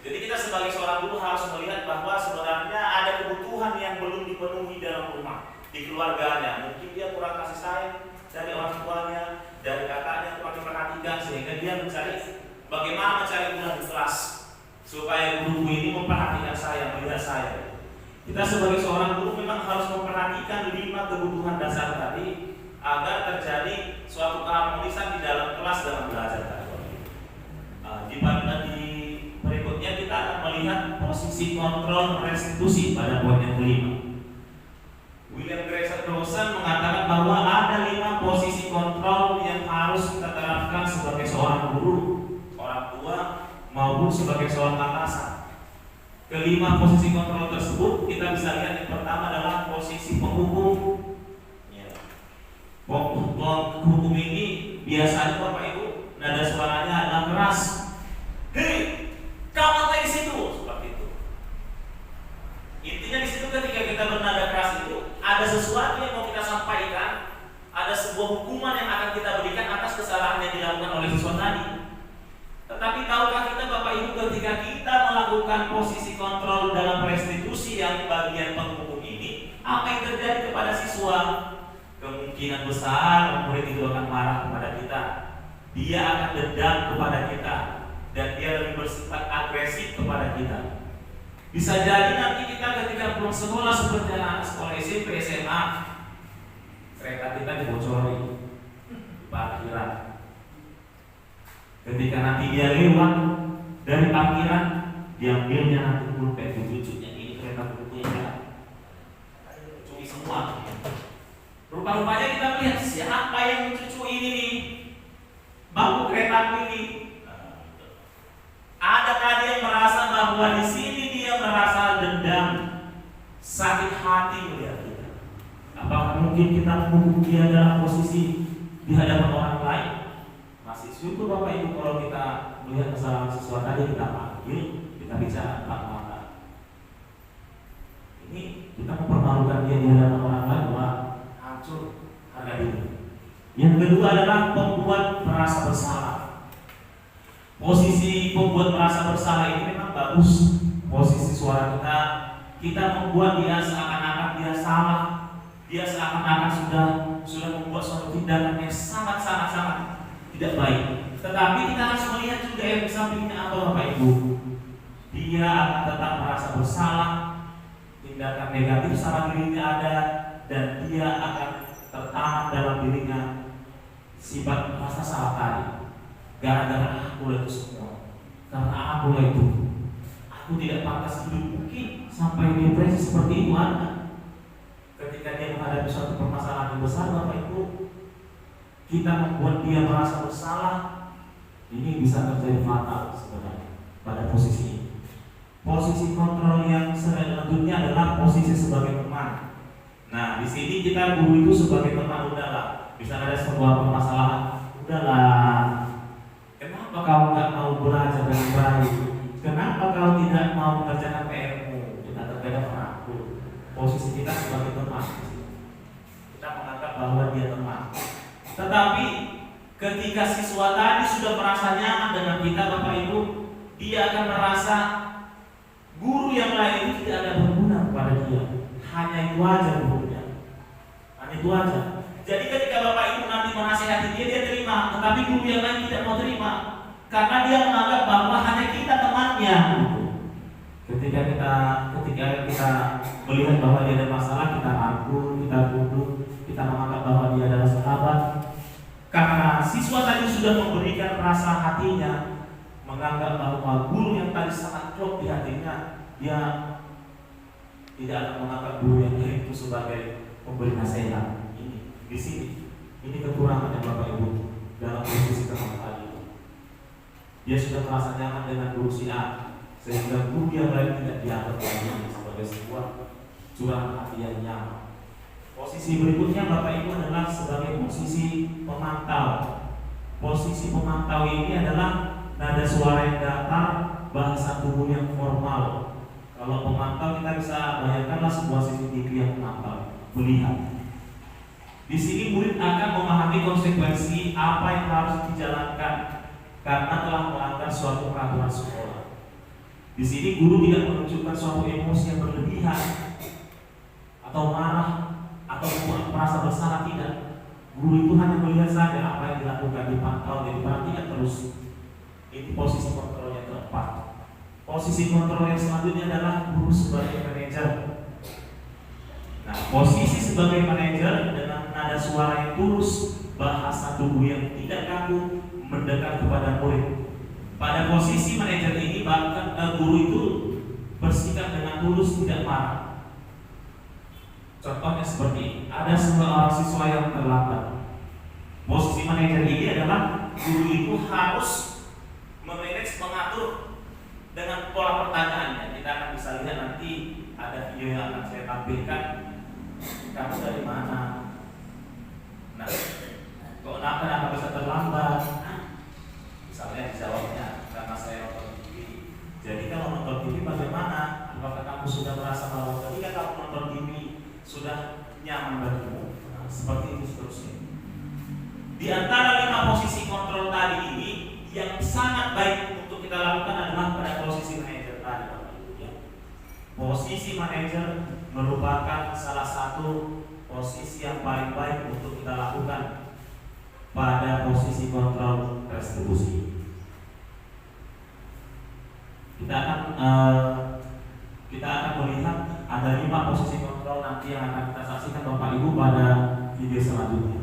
Jadi kita sebagai seorang guru harus melihat bahwa sebenarnya ada kebutuhan yang belum dipenuhi dalam rumah, di keluarganya. Mungkin dia kurang kasih sayang dari orang tuanya, dari kakaknya kurang diperhatikan, sehingga dia mencari bagaimana mencari bulan di kelas supaya guru ini memperhatikan saya, melihat saya. Kita sebagai seorang guru memang harus memperhatikan 5 kebutuhan dasar tadi agar terjadi suatu keharmonisan di dalam kelas dalam belajar tadi. Di berikutnya kita akan melihat posisi kontrol restitusi pada poin yang kelima. William Grayson Dawson mengatakan bahwa ada 5 posisi kontrol yang harus kita terapkan sebagai seorang guru, orang tua, maupun sebagai seorang atasan. Kelima posisi kontrol tersebut kita bisa lihat yang pertama adalah posisi penghukum. Penghukum ini biasanya Bapak Ibu nada suaranya adalah keras. Hei, kau ngapain di situ? Seperti itu. Intinya di situ ketika kita bernada keras itu ada sesuatu yang mau kita sampaikan, ada sebuah hukuman yang akan kita berikan atas kesalahan yang dilakukan oleh siswa tadi. Tetapi tahukah kita Bapak Ibu, ketika kita melakukan posisi kontrol dalam restitusi yang bagian penghukum ini, apa yang terjadi kepada siswa? Kemungkinan besar murid itu akan marah kepada kita. Dia akan dendam kepada kita, dan dia lebih bersifat agresif kepada kita. Bisa jadi nanti kita ketika pulang sekolah seperti anak sekolah SMP, SMA, kereta kita dibocori di parkiran. Ketika nanti dia lewat dari parkiran, diambilnya nanti pulpen cucunya, ini kereta bukunya, curi semua. Rupa-rupanya kita melihat siapa yang mencucu ini nih, bangku kereta ini. Adakah dia merasa bahwa di sini dia merasa dendam, sakit hati melihat kita? Apakah mungkin kita menghukum dia dalam posisi di hadapan orang lain? Masih syukur Bapak Ibu kalau kita melihat kesalahan siswa tadi, kita panggil, kita bicara empat-mata. Ini kita mempermalukan dia di hadapan orang lain, wah, hancur harga diri. Yang kedua adalah membuat merasa bersalah. Posisi membuat merasa bersalah ini memang bagus. Posisi suara kita membuat dia seakan-akan dia salah, dia seakan-akan sudah membuat suatu tindakan yang sangat tidak baik. Tetapi kita harus melihat juga yang di sampingnya apa Bapak Ibu. Dia akan tetap merasa bersalah, tindakan negatif sama dirinya ada, dan dia akan tertanam dalam dirinya sifat rasa salah tadi. Gara-gara aku itu semua, karena aku itu, aku tidak pantas hidup. Mungkin sampai depresi seperti itu ada. Ketika dia menghadapi suatu permasalahan yang besar Bapak Ibu, kita membuat dia merasa bersalah, ini bisa terjadi fatal sebenarnya pada posisi ini. Posisi kontrol yang selanjutnya adalah posisi sebagai teman. Nah, di sini kita guru itu sebagai teman, udahlah, bisa ada sebuah permasalahan, udahlah. Kenapa kau nggak mau belajar dengan baik? Kenapa kau tidak mau mengerjakan PR-mu? Kita terkadang merangkul. Posisi kita sebagai teman, kita menganggap bahwa dia teman. Tetapi ketika siswa tadi sudah merasa nyaman dengan kita Bapak Ibu, dia akan merasa guru yang lain itu tidak ada berguna kepada dia. Hanya itu aja gurunya, hanya itu aja. Jadi ketika Bapak Ibu nanti menasihati dia terima, tetapi guru yang lain tidak mau terima, karena dia menganggap bahwa hanya kita temannya. Ketika kita melihat bahwa dia ada masalah, kita rangkul, kita duduk, kita menganggap bahwa dia adalah sahabat. Karena siswa tadi sudah memberikan rasa hatinya, menganggap bahwa guru yang tadi sangat klop di hatinya, dia tidak akan menganggap guru yang lain itu sebagai pemberi nasihat. Ini di sini, ini kekurangan yang Bapak Ibu dalam posisi teman tadi. Dia sudah merasa nyaman dengan guru si A, sehingga guru yang lain tidak dianggap lagi sebagai sebuah curahan hati yang nyaman. Posisi berikutnya Bapak Ibu adalah sebagai posisi pemantau. Posisi pemantau ini adalah nada suara yang datar, bahasa tubuh yang formal. Kalau pemantau kita bisa bayangkanlah sebuah CCTV yang memantau, melihat. Di sini murid akan memahami konsekuensi apa yang harus dijalankan karena telah melanggar suatu peraturan sekolah. Di sini guru tidak menunjukkan suatu emosi yang berlebihan atau marah atau merasa bersalah, tidak. Guru itu hanya melihat saja apa yang dilakukan, dipantau, jadi perhatikan terus. Ini posisi kontrol yang keempat. Posisi kontrol yang selanjutnya adalah guru sebagai manajer. Nah, posisi sebagai manajer dengan nada suara yang tulus, bahasa tubuh yang tidak kaku, mendekat kepada murid. Pada posisi manajer ini bahkan guru itu bersikap dengan tulus, tidak marah. Contohnya seperti ini, ada seorang siswa yang terlambat. Posisi manajer ini adalah guru itu harus memanage, mengatur dengan pola pertanyaannya. Kita akan bisa lihat nanti, ada video yang akan saya tampilkan. Kamu dari mana? Nah, kok kenapa bisa terlambat? Misalnya dijawabnya, karena saya nonton TV. Jadi kalau nonton TV bagaimana? Apakah kamu sudah merasa bahwa ketika kamu nonton TV sudah nyaman bagimu? Nah, seperti itu seterusnya. Di antara 5 posisi kontrol tadi ini, yang sangat baik untuk kita lakukan adalah pada posisi manajer tadi, Bapak Ibu, ya. Posisi manajer merupakan salah satu posisi yang paling baik untuk kita lakukan pada posisi kontrol restribusi. Kita akan melihat ada 5 posisi kontrol nanti yang akan kita saksikan Bapak Ibu pada video selanjutnya.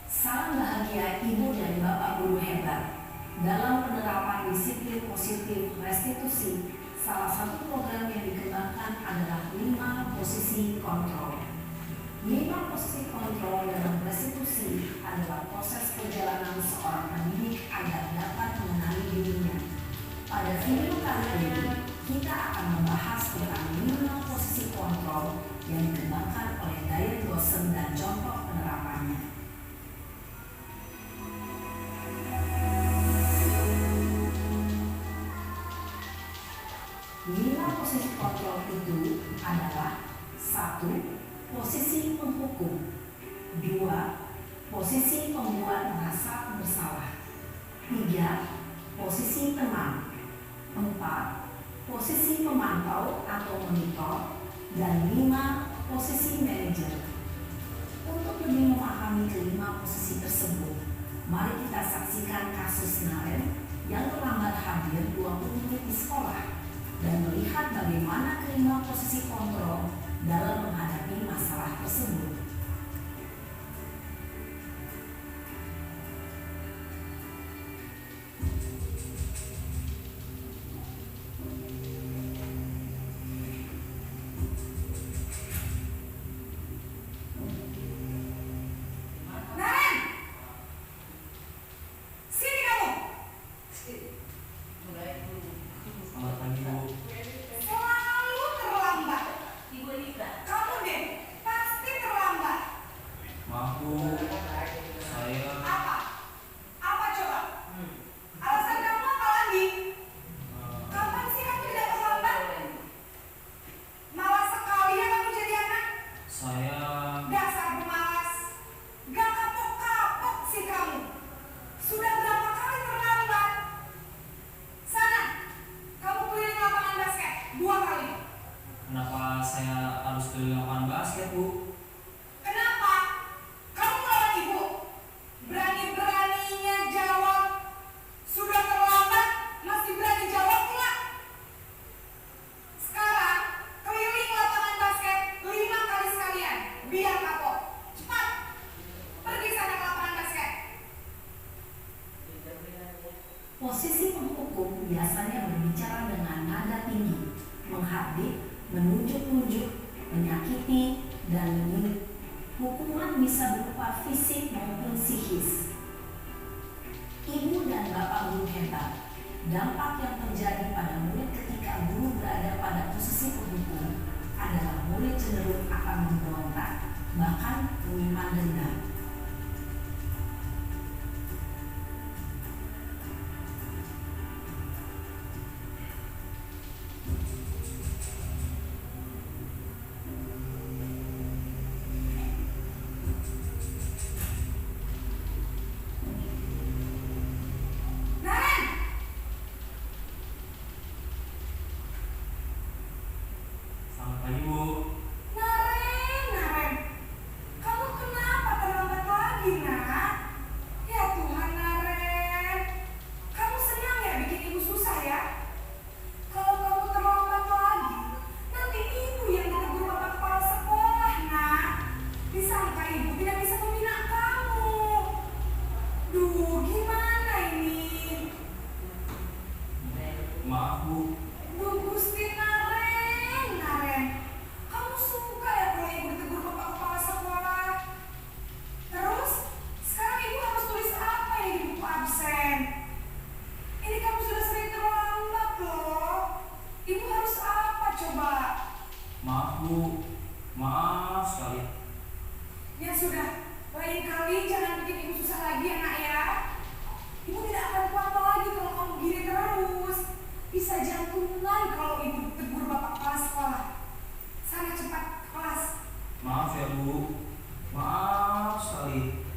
Salam bahagia Ibu dan Bapak guru hebat. Dalam penerapan disiplin positif restitusi, salah satu program yang dikembangkan adalah 5 posisi kontrol. 5 posisi kontrol dalam restitusi adalah proses perjalanan seorang pendidik agar dapat mengenali dirinya. Pada video kali ini, kita akan membahas tentang 5 posisi kontrol yang dikembangkan oleh Diane Dawson dan contoh penerapannya. 5 posisi kontrol itu adalah 1. Posisi penghukum. 2. Posisi pembuat merasa bersalah. 3. Posisi teman. 4. Posisi pemantau atau monitor. Dan 5. Posisi manajer. Untuk lebih memahami kelima posisi tersebut, mari kita saksikan kasus Naren yang terlambat hadir 20 menit di sekolah dan melihat bagaimana kelima posisi kontrol dalam menghadapi masalah tersebut. bisa berupa fisik maupun psikis. Ibu dan bapak guru hebat, dampak yang terjadi pada murid ketika guru berada pada posisi pendukung adalah murid cenderung akan memberontak, bahkan menyimpan dendam. Selamat pagi, Bu. Naren, kamu kenapa terlambat lagi, nak? Ya Tuhan, Naren, kamu senang ya bikin ibu susah ya? Kalau kamu terlambat lagi, nanti ibu yang menegur bapak kepala sekolah, nak. Disangka ibu tidak bisa membina kamu. Duh, gimana ini? Maaf, Bu. Duh, Gusti Naren, kamu suka ya kalau ibu ditegur bapak kepala sekolah? Terus, sekarang ibu harus tulis apa ini di buku absen? Ini kamu sudah sering terlambat loh. Ibu harus apa coba? Maaf, Bu. Maaf sekali. Ya sudah, lain kali jangan bikin ibu susah lagi ya, nak ya. Ibu tidak akan kuat lagi kalau kamu gini terus. Bisa jantungan kalau ibu tegur bapak kepala sekolah. Sana cepat ke kelas. Maaf ya, Bu. Maaf sekali.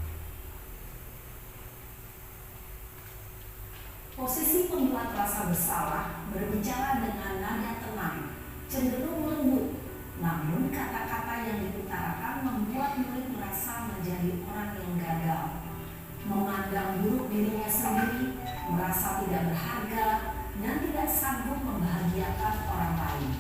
Posisi pembuat rasa bersalah berbicara dengan nada tenang, cenderung lembut, namun kata-kata yang diutarakan membuat murid merasa menjadi orang yang gagal, memandang buruk dirinya sendiri, merasa tidak berharga, dan tidak sanggup membahagiakan orang lain.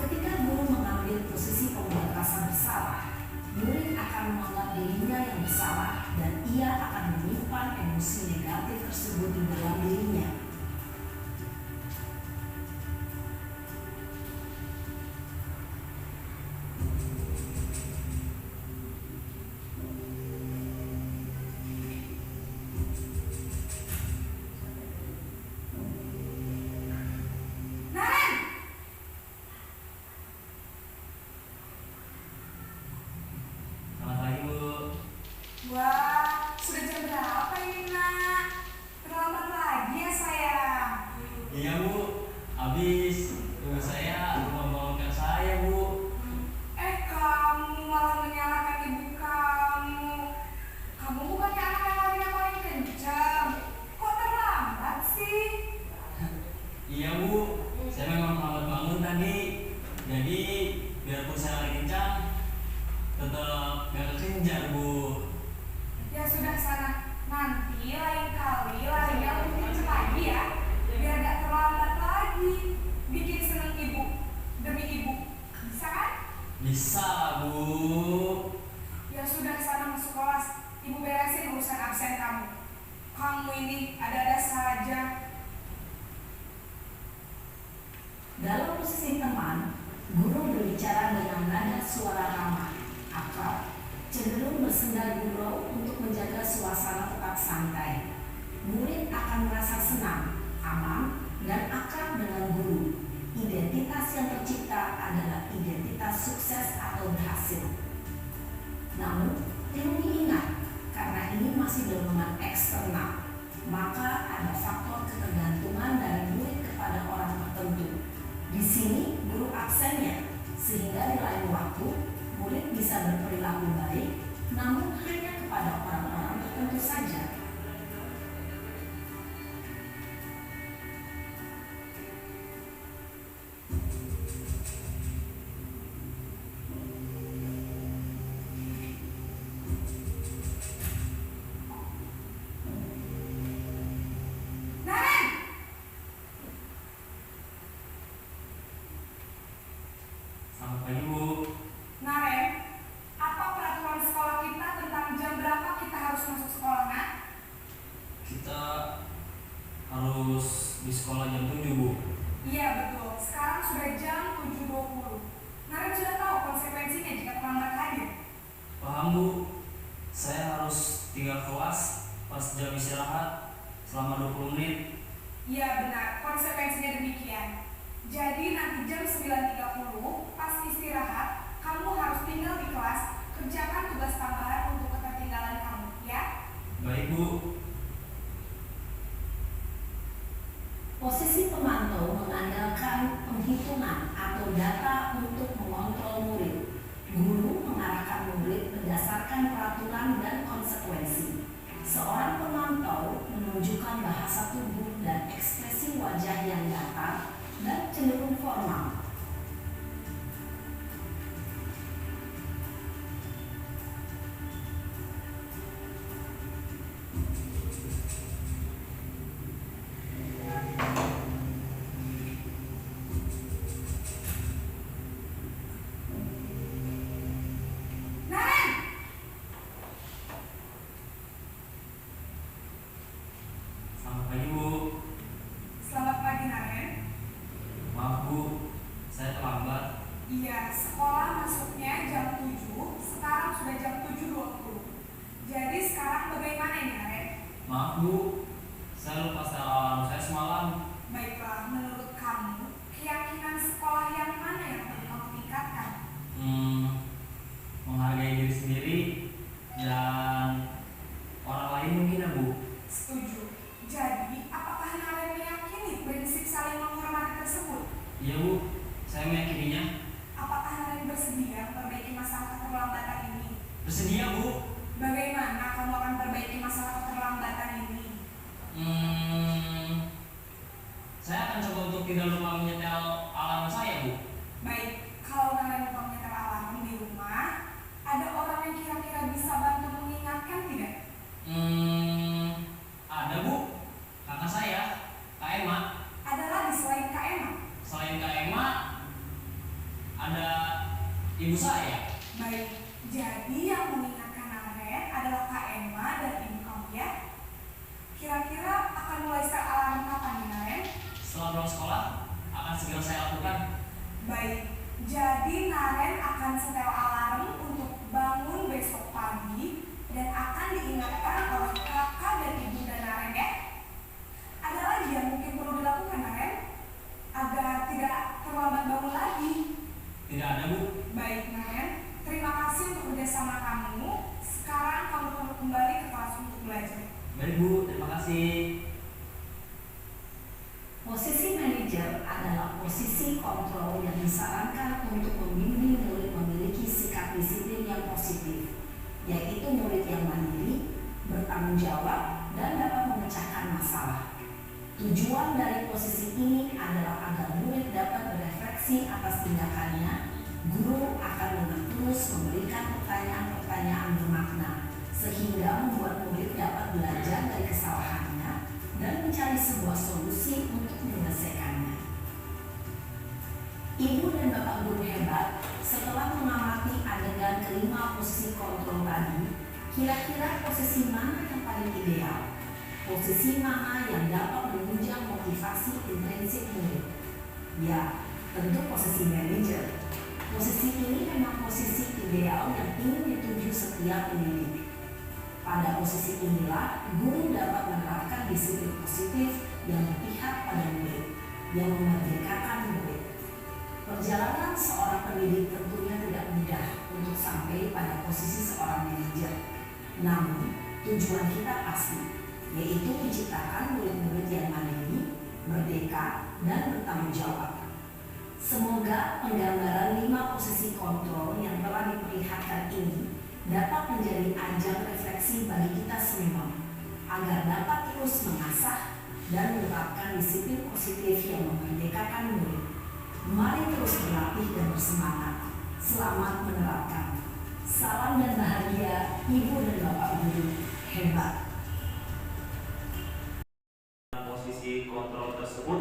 Ketika guru mengambil posisi pembuat rasa bersalah, murid akan menganggap dirinya yang bersalah dan ia akan menyimpan emosi negatif tersebut di dalam dirinya. Naren, Selamat pagi, Bu. wah, sudah jam berapa ini, nak? Terlambat lagi ya, sayang. Iya, Bu, habis ibu saya membangunkan saya, Bu. Kamu malah menyalahkan ibu kamu. Kamu bukannya anak yang larinya paling kencang. Kok terlambat sih? Iya, Bu, saya memang terlambat bangun tadi. Jadi biarpun saya lari kencang, tetap gak kekejar, Bu. Ya sudah sana. Nanti lain kali larinya lebih kencang lagi ya. Biar gak terlambat lagi. Bikin seneng ibu. Demi ibu. Bisa kan? Bisa, Bu. Ya sudah sana masuk kelas. Ibu beresin urusan absen kamu. Kamu ini ada-ada saja. Dalam posisi teman, guru berbicara dengan nada suara ramah, akrab, cenderung bersenda gurau untuk menjaga suasana tetap santai. Murid akan merasa senang, aman, dan akrab dengan guru. Identitas yang tercipta adalah identitas sukses atau berhasil. Namun, perlu diingat, karena ini masih dorongan eksternal, maka ada faktor ketergantungan dari murid kepada orang tertentu. Di sini guru absennya, sehingga di lain waktu murid bisa berperilaku baik, namun hanya kepada orang-orang tertentu saja. Naren! Selamat pagi, Bu. Naren, apa peraturan sekolah kita tentang jam berapa kita harus masuk sekolah, nak? Kita harus di sekolah jam 7, Bu. Iya betul, sekarang sudah jam 7.20. Naren sudah tahu konsekuensinya jika terlambat hadir. Paham, Bu? selama 20 menit. Iya benar, konsekuensinya demikian. Jadi nanti jam 9.30 pas istirahat, kamu harus tinggal di kelas, kerjakan tugas tambahan untuk ketertinggalan kamu, ya? Baik Bu. Posisi pemantau mengandalkan penghitungan atau data untuk mengontrol murid. Guru mengarahkan murid berdasarkan peraturan dan konsekuensi. Seorang pemantau menunjukkan bahasa tubuh dan ekspresi wajah yang datar dan cenderung formal. Naren! Selamat pagi Bu. Selamat pagi Naren. Maaf Bu, saya terlambat. Iya, sekolah masuknya jam 7, sekarang sudah jam 7.20. Jadi sekarang bagaimana ini Naren? Maaf Bu, saya lupa setel alarm saya semalam. Baiklah, menurut kamu, keyakinan sekolah yang mana yang perlu kamu tingkatkan? Menghargai diri sendiri dan orang lain mungkin ya Bu. Setuju. Jadi, apakah Naren meyakini prinsip saling menghormati tersebut? Iya Bu, saya meyakininya. Apakah Naren bersedia memperbaiki masalah keterlambatan ini? Bersedia Bu. Bagaimana kamu akan perbaiki masalah keterlambatan ini? Saya akan coba untuk tidak lupa menyetel alarm saya Bu. Baik, kalau Naren lupa menyetel alarm di rumah, ada orang yang kira-kira bisa bantu mengingatkan tidak? Ada Bu, kakak saya, Kak Emma. Ada lagi selain Kak Emma? Selain Kak Emma, ada ibu saya. Baik, jadi yang mengingatkan Naren adalah Kak Emma dan ibu kamu ya? Kira-kira akan mulai setel alarm kapan nih Naren? Setelah pulang sekolah, akan segera saya lakukan. Baik, jadi Naren akan setel alarm untuk bangun besok pagi dan akan diingatkan oleh kakak dan ibu dan Naren ya. Ada lagi yang mungkin perlu dilakukan Naren agar tidak terlambat bangun lagi. Tidak ada Bu. Baik Naren, terima kasih untuk kerjasama kamu. Sekarang kamu perlu kembali ke kelas untuk belajar. Baik Bu, terima kasih. Posisi manajer adalah posisi kontrol yang disarankan untuk membimbing murid memiliki sikap disiplin yang positif, yaitu murid yang mandiri, bertanggung jawab, dan dapat memecahkan masalah. Tujuan dari posisi ini adalah agar murid dapat berefleksi atas tindakannya. Guru akan dengan terus memberikan pertanyaan-pertanyaan bermakna, sehingga membuat murid dapat belajar dari kesalahannya dan mencari sebuah solusi untuk menyelesaikannya. Ibu dan Bapak guru hebat, setelah mengamati adegan kelima posisi kontrol tadi, kira-kira posisi mana yang paling ideal? Posisi mana yang dapat menunjang motivasi intrinsik murid? Ya, tentu posisi manajer. Posisi ini memang posisi ideal yang ingin dituju setiap pendidik. Pada posisi inilah, guru dapat menerapkan disiplin positif yang berpihak pada murid, yang memerdekakan murid. Perjalanan seorang pendidik tentunya tidak mudah untuk sampai pada posisi seorang manajer. Namun, tujuan kita pasti, yaitu menciptakan murid-murid yang mandiri, merdeka, dan bertanggung jawab. Semoga penggambaran 5 posisi kontrol yang telah diperlihatkan ini dapat menjadi ajang refleksi bagi kita semua, agar dapat terus mengasah dan menerapkan disiplin positif yang memerdekakan murid. Mari terus berlatih dan bersemangat. Selamat menerapkan. Salam dan bahagia Ibu dan Bapak guru hebat. Posisi kontrol tersebut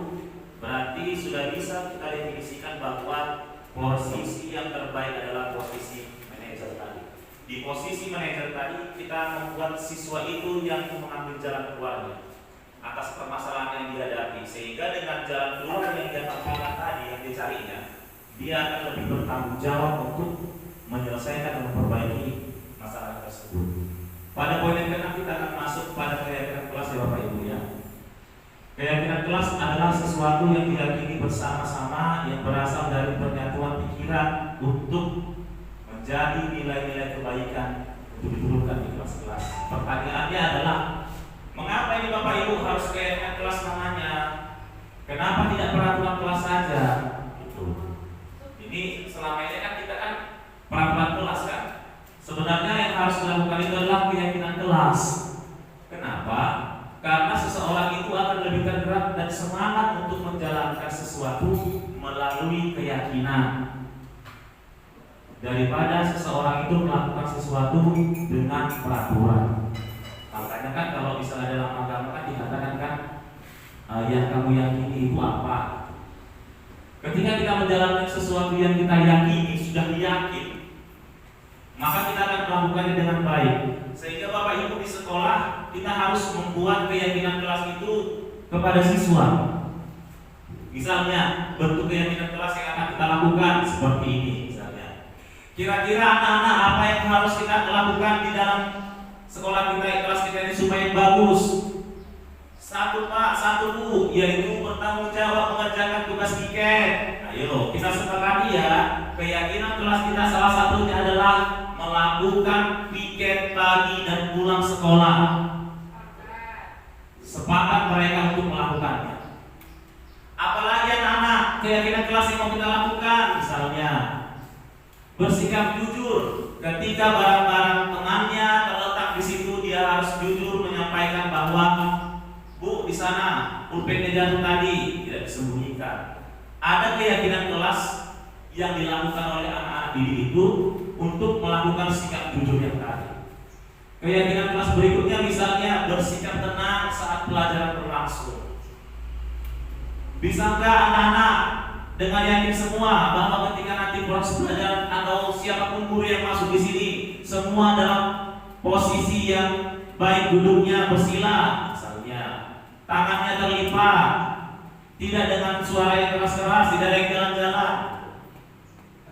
berarti sudah bisa kita definisikan bahwa posisi yang terbaik adalah posisi manajer tadi. Di posisi manajer tadi kita membuat siswa itu yang mengambil jalan keluarnya atas permasalahan yang dihadapi, sehingga dengan jalan keluar yang dia tampilkan tadi yang dicarinya, dia akan lebih bertanggung jawab untuk menyelesaikan dan memperbaiki masalah tersebut. Pada poin yang ke-6 kita akan masuk pada kegiatan kelas ya Bapak Ibu ya. Keyakinan kelas adalah sesuatu yang diyakini bersama-sama yang berasal dari penyatuan pikiran untuk menjadi nilai-nilai kebaikan untuk diturunkan di kelas-kelas. Pertanyaannya adalah, mengapa ini Bapak Ibu harus keyakinan kelas namanya? Kenapa tidak peraturan kelas saja? Ini selama ini kan kita kan peraturan kelas kan. Sebenarnya yang harus dilakukan itu adalah keyakinan kelas. Kenapa? Karena seseorang itu akan lebih tergerak dan semangat untuk menjalankan sesuatu melalui keyakinan daripada seseorang itu melakukan sesuatu dengan peraturan. Makanya kan kalau misalnya dalam agama kan dikatakan kan yang kamu yakini itu apa? Ketika kita menjalankan sesuatu yang kita yakini, sudah yakin, maka kita akan melakukannya dengan baik. Sehingga Bapak Ibu di sekolah kita harus membuat keyakinan kelas itu kepada siswa. Misalnya bentuk keyakinan kelas yang akan kita lakukan seperti ini misalnya. Kira-kira anak-anak apa yang harus kita lakukan di dalam sekolah kita, kelas kita ini supaya bagus? Satu Pak, satu Bu, yaitu bertanggung jawab mengerjakan tugas piket. Ayo kita sepakati ya, keyakinan kelas kita salah satunya adalah melakukan piket pagi dan pulang sekolah. Sepakat mereka untuk melakukannya. Apalagi anak-anak, keyakinan kelas yang mau kita lakukan, misalnya bersikap jujur ketika barang-barang temannya terletak di situ, dia harus jujur menyampaikan bahwa Bu, di sana pulpennya jatuh tadi, tidak disembunyikan. Ada keyakinan kelas yang dilakukan oleh anak-anak didik itu untuk melakukan sikap jujur yang tadi. Keyakinan kelas berikutnya misalnya bersikap tenang saat pelajaran berlangsung. Bisa nggak anak-anak dengan yakin semua bahwa ketika nanti proses pelajaran atau siapapun guru yang masuk di sini, semua dalam posisi yang baik duduknya bersila, misalnya tangannya terlipat, tidak dengan suara yang keras-keras, tidak ada yang jalan-jalan.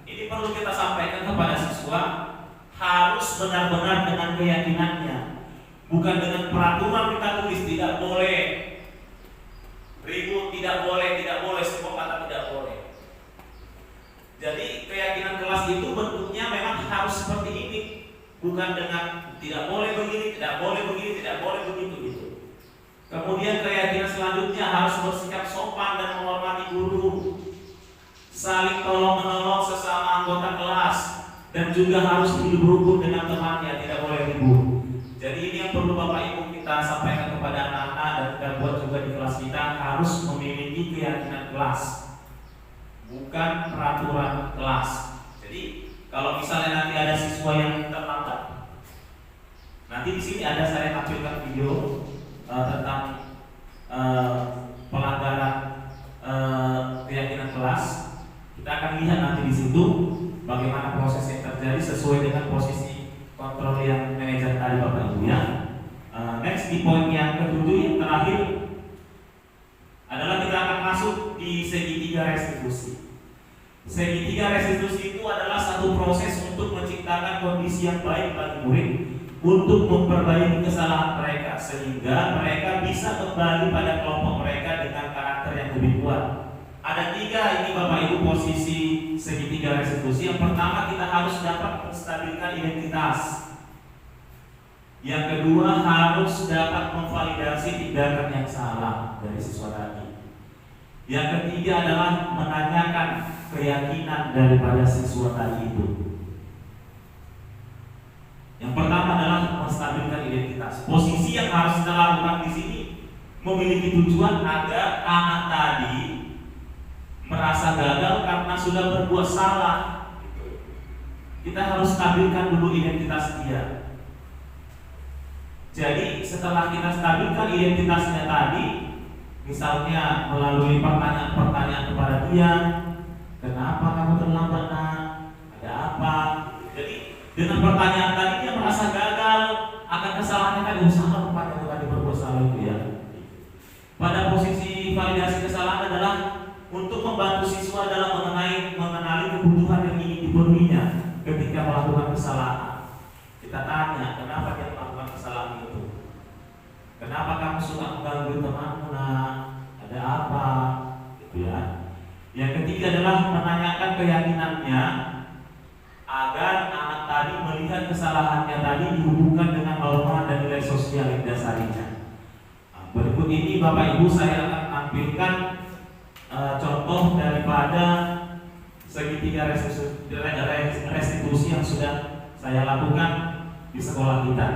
Ini perlu kita sampaikan kepada siswa, harus benar-benar dengan keyakinannya, bukan dengan peraturan kita tulis tidak boleh ribut, tidak boleh semua kata tidak boleh. Jadi keyakinan kelas itu bentuknya memang harus seperti ini, bukan dengan tidak boleh begini, tidak boleh begini, tidak boleh begitu gitu. Kemudian keyakinan selanjutnya harus bersikap sopan dan menghormati guru, saling tolong-menolong sesama anggota kelas, dan juga harus hidup rukun dengan temannya, tidak boleh ribut. Jadi ini yang perlu Bapak Ibu kita sampaikan kepada anak-anak dan kita buat juga di kelas kita, harus memiliki keyakinan kelas, bukan peraturan kelas. Jadi kalau misalnya nanti ada siswa yang terlambat, nanti di sini ada saya tampilkan video tentang pelanggaran keyakinan kelas. Kita akan lihat nanti di situ bagaimana proses yang terjadi sesuai dengan posisi kontrol yang manajer tadi Bapak Ibu ya. Next di poin yang ketujuh yang terakhir adalah kita akan masuk di segitiga restitusi. Segitiga restitusi itu adalah satu proses untuk menciptakan kondisi yang baik bagi murid untuk memperbaiki kesalahan mereka sehingga mereka bisa kembali pada kelompok mereka dengan karakter yang lebih kuat. Ada tiga ini Bapak Ibu posisi segitiga restitusi. Yang pertama, kita harus dapat menstabilkan identitas. Yang kedua, harus dapat memvalidasi tindakan yang salah dari siswa tadi. Yang ketiga adalah menanyakan keyakinan daripada siswa tadi itu. Yang pertama adalah menstabilkan identitas. Posisi yang harus kita lakukan di sini memiliki tujuan agar anak tadi merasa gagal karena sudah berbuat salah. Kita harus stabilkan dulu identitas dia. Jadi setelah kita stabilkan identitasnya tadi, misalnya melalui pertanyaan-pertanyaan kepada dia, kenapa kamu terlambat nak? Ada apa? Jadi dengan pertanyaan tadi dia merasa gagal akan kesalahannya kan, usaha rupanya itu tadi berbuat salah itu ya. Pada posisi validasi kesalahan adalah untuk membantu siswa dalam mengenali kebutuhan yang ingin dipenuhinya ketika melakukan kesalahan. Kita tanya, kenapa dia melakukan kesalahan itu? Kenapa kamu suka mengganggu temanmu nak? ada apa, gitu ya. Yang ketiga adalah menanyakan keyakinannya agar anak tadi melihat kesalahannya tadi dihubungkan dengan norma dan nilai sosial yang dasarinya. Nah, berikut ini Bapak Ibu saya akan tampilkan contoh daripada segitiga restitusi yang sudah saya lakukan di sekolah kita.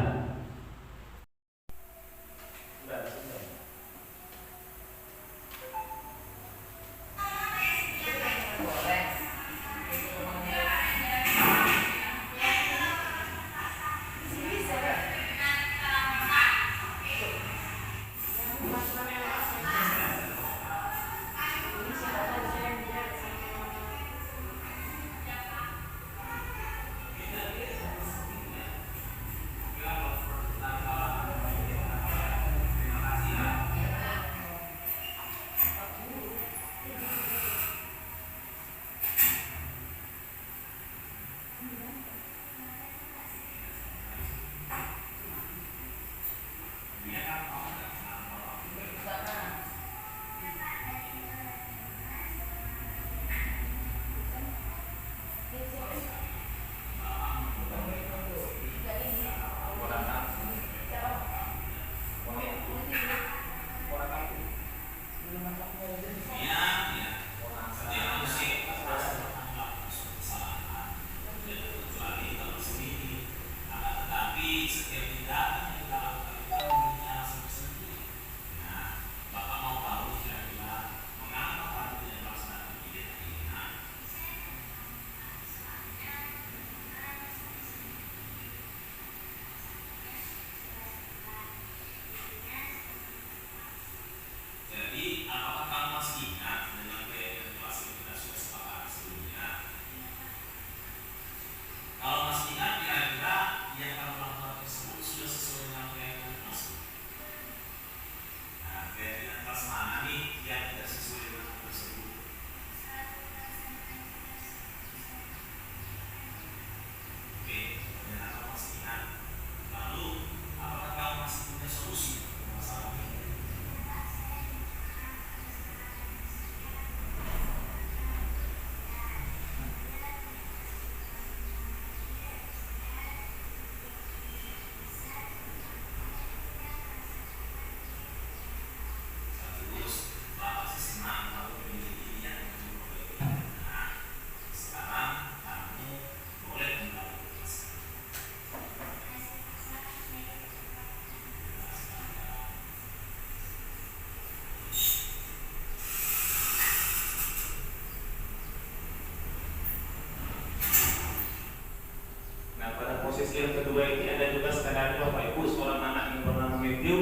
Posisi yang kedua ini ada juga skenario Bapak Ibu seorang anak yang bernama Matthew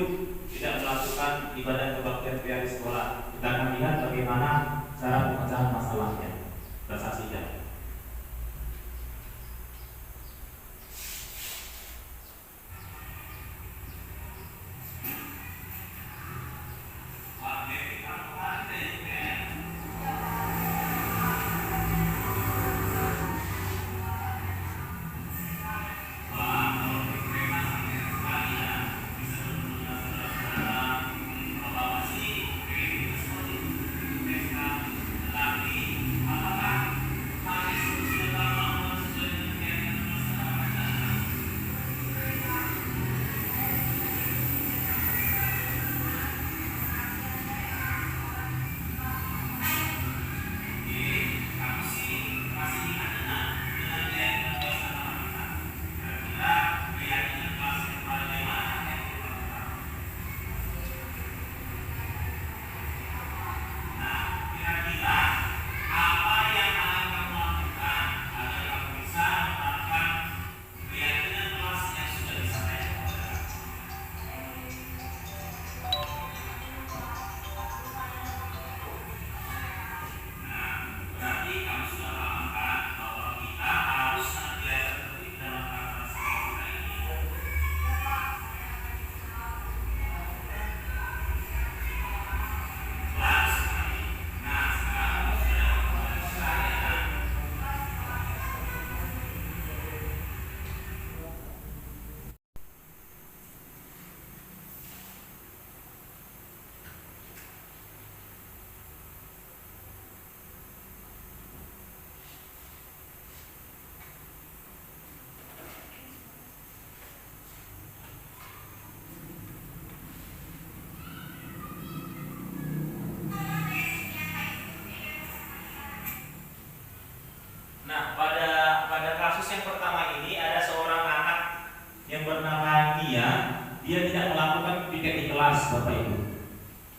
tidak melakukan ibadah kebaktian pria di sekolah. Kita akan lihat bagaimana cara pemecahan masalahnya. Kita saksikan.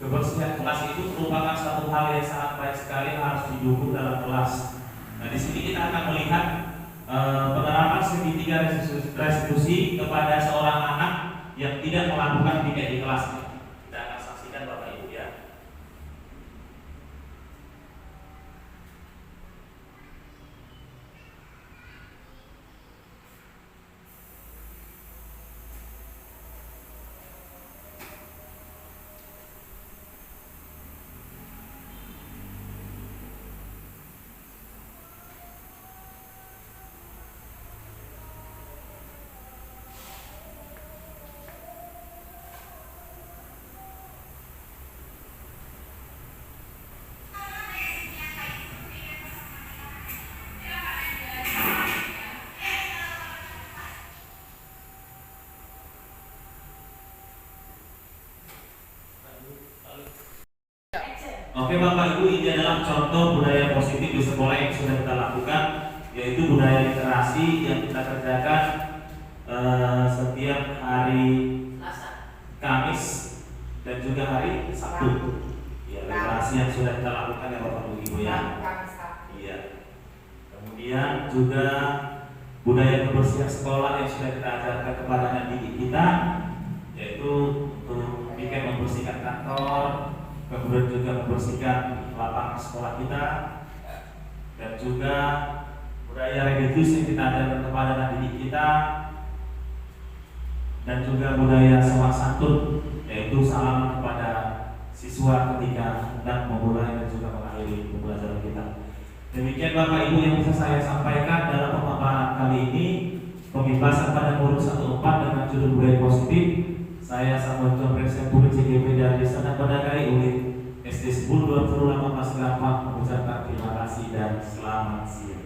Kebersihan kelas itu merupakan satu hal yang sangat baik sekali yang harus didukung dalam kelas. Nah, di sini kita akan melihat penerapan segitiga restitusi kepada seorang anak yang tidak melakukan PK di kelas. Kita akan saksikan Bapak Ibu ya. Oke Bapak Ibu, ini adalah contoh budaya positif di sekolah yang sudah kita lakukan, yaitu budaya literasi yang kita kerjakan setiap hari Kamis dan juga hari Sabtu. Ya, literasi yang sudah kita lakukan ya Bapak Ibu ya. Iya. Kemudian juga budaya kebersihan sekolah yang sudah kita ajarkan kepada anak didik kita, yaitu untuk bikin membersihkan kantor, kemudian juga membersihkan lapangan sekolah kita, dan juga budaya religius yang kita ajarkan kepada anak didik kita, dan juga budaya sopan santun, yaitu salaman kepada siswa ketika hendak memulai dan juga mengakhiri pembelajaran kita. Demikian Bapak Ibu yang bisa saya sampaikan dalam pemaparan kali ini, pembebasan pada murid 14 dengan judul budaya positif. Saya Samuel John Presiden Publik CGP dari Sana Pedagai Unit SD 10 20 Mas Gampang mengucapkan terima kasih dan selamat siang.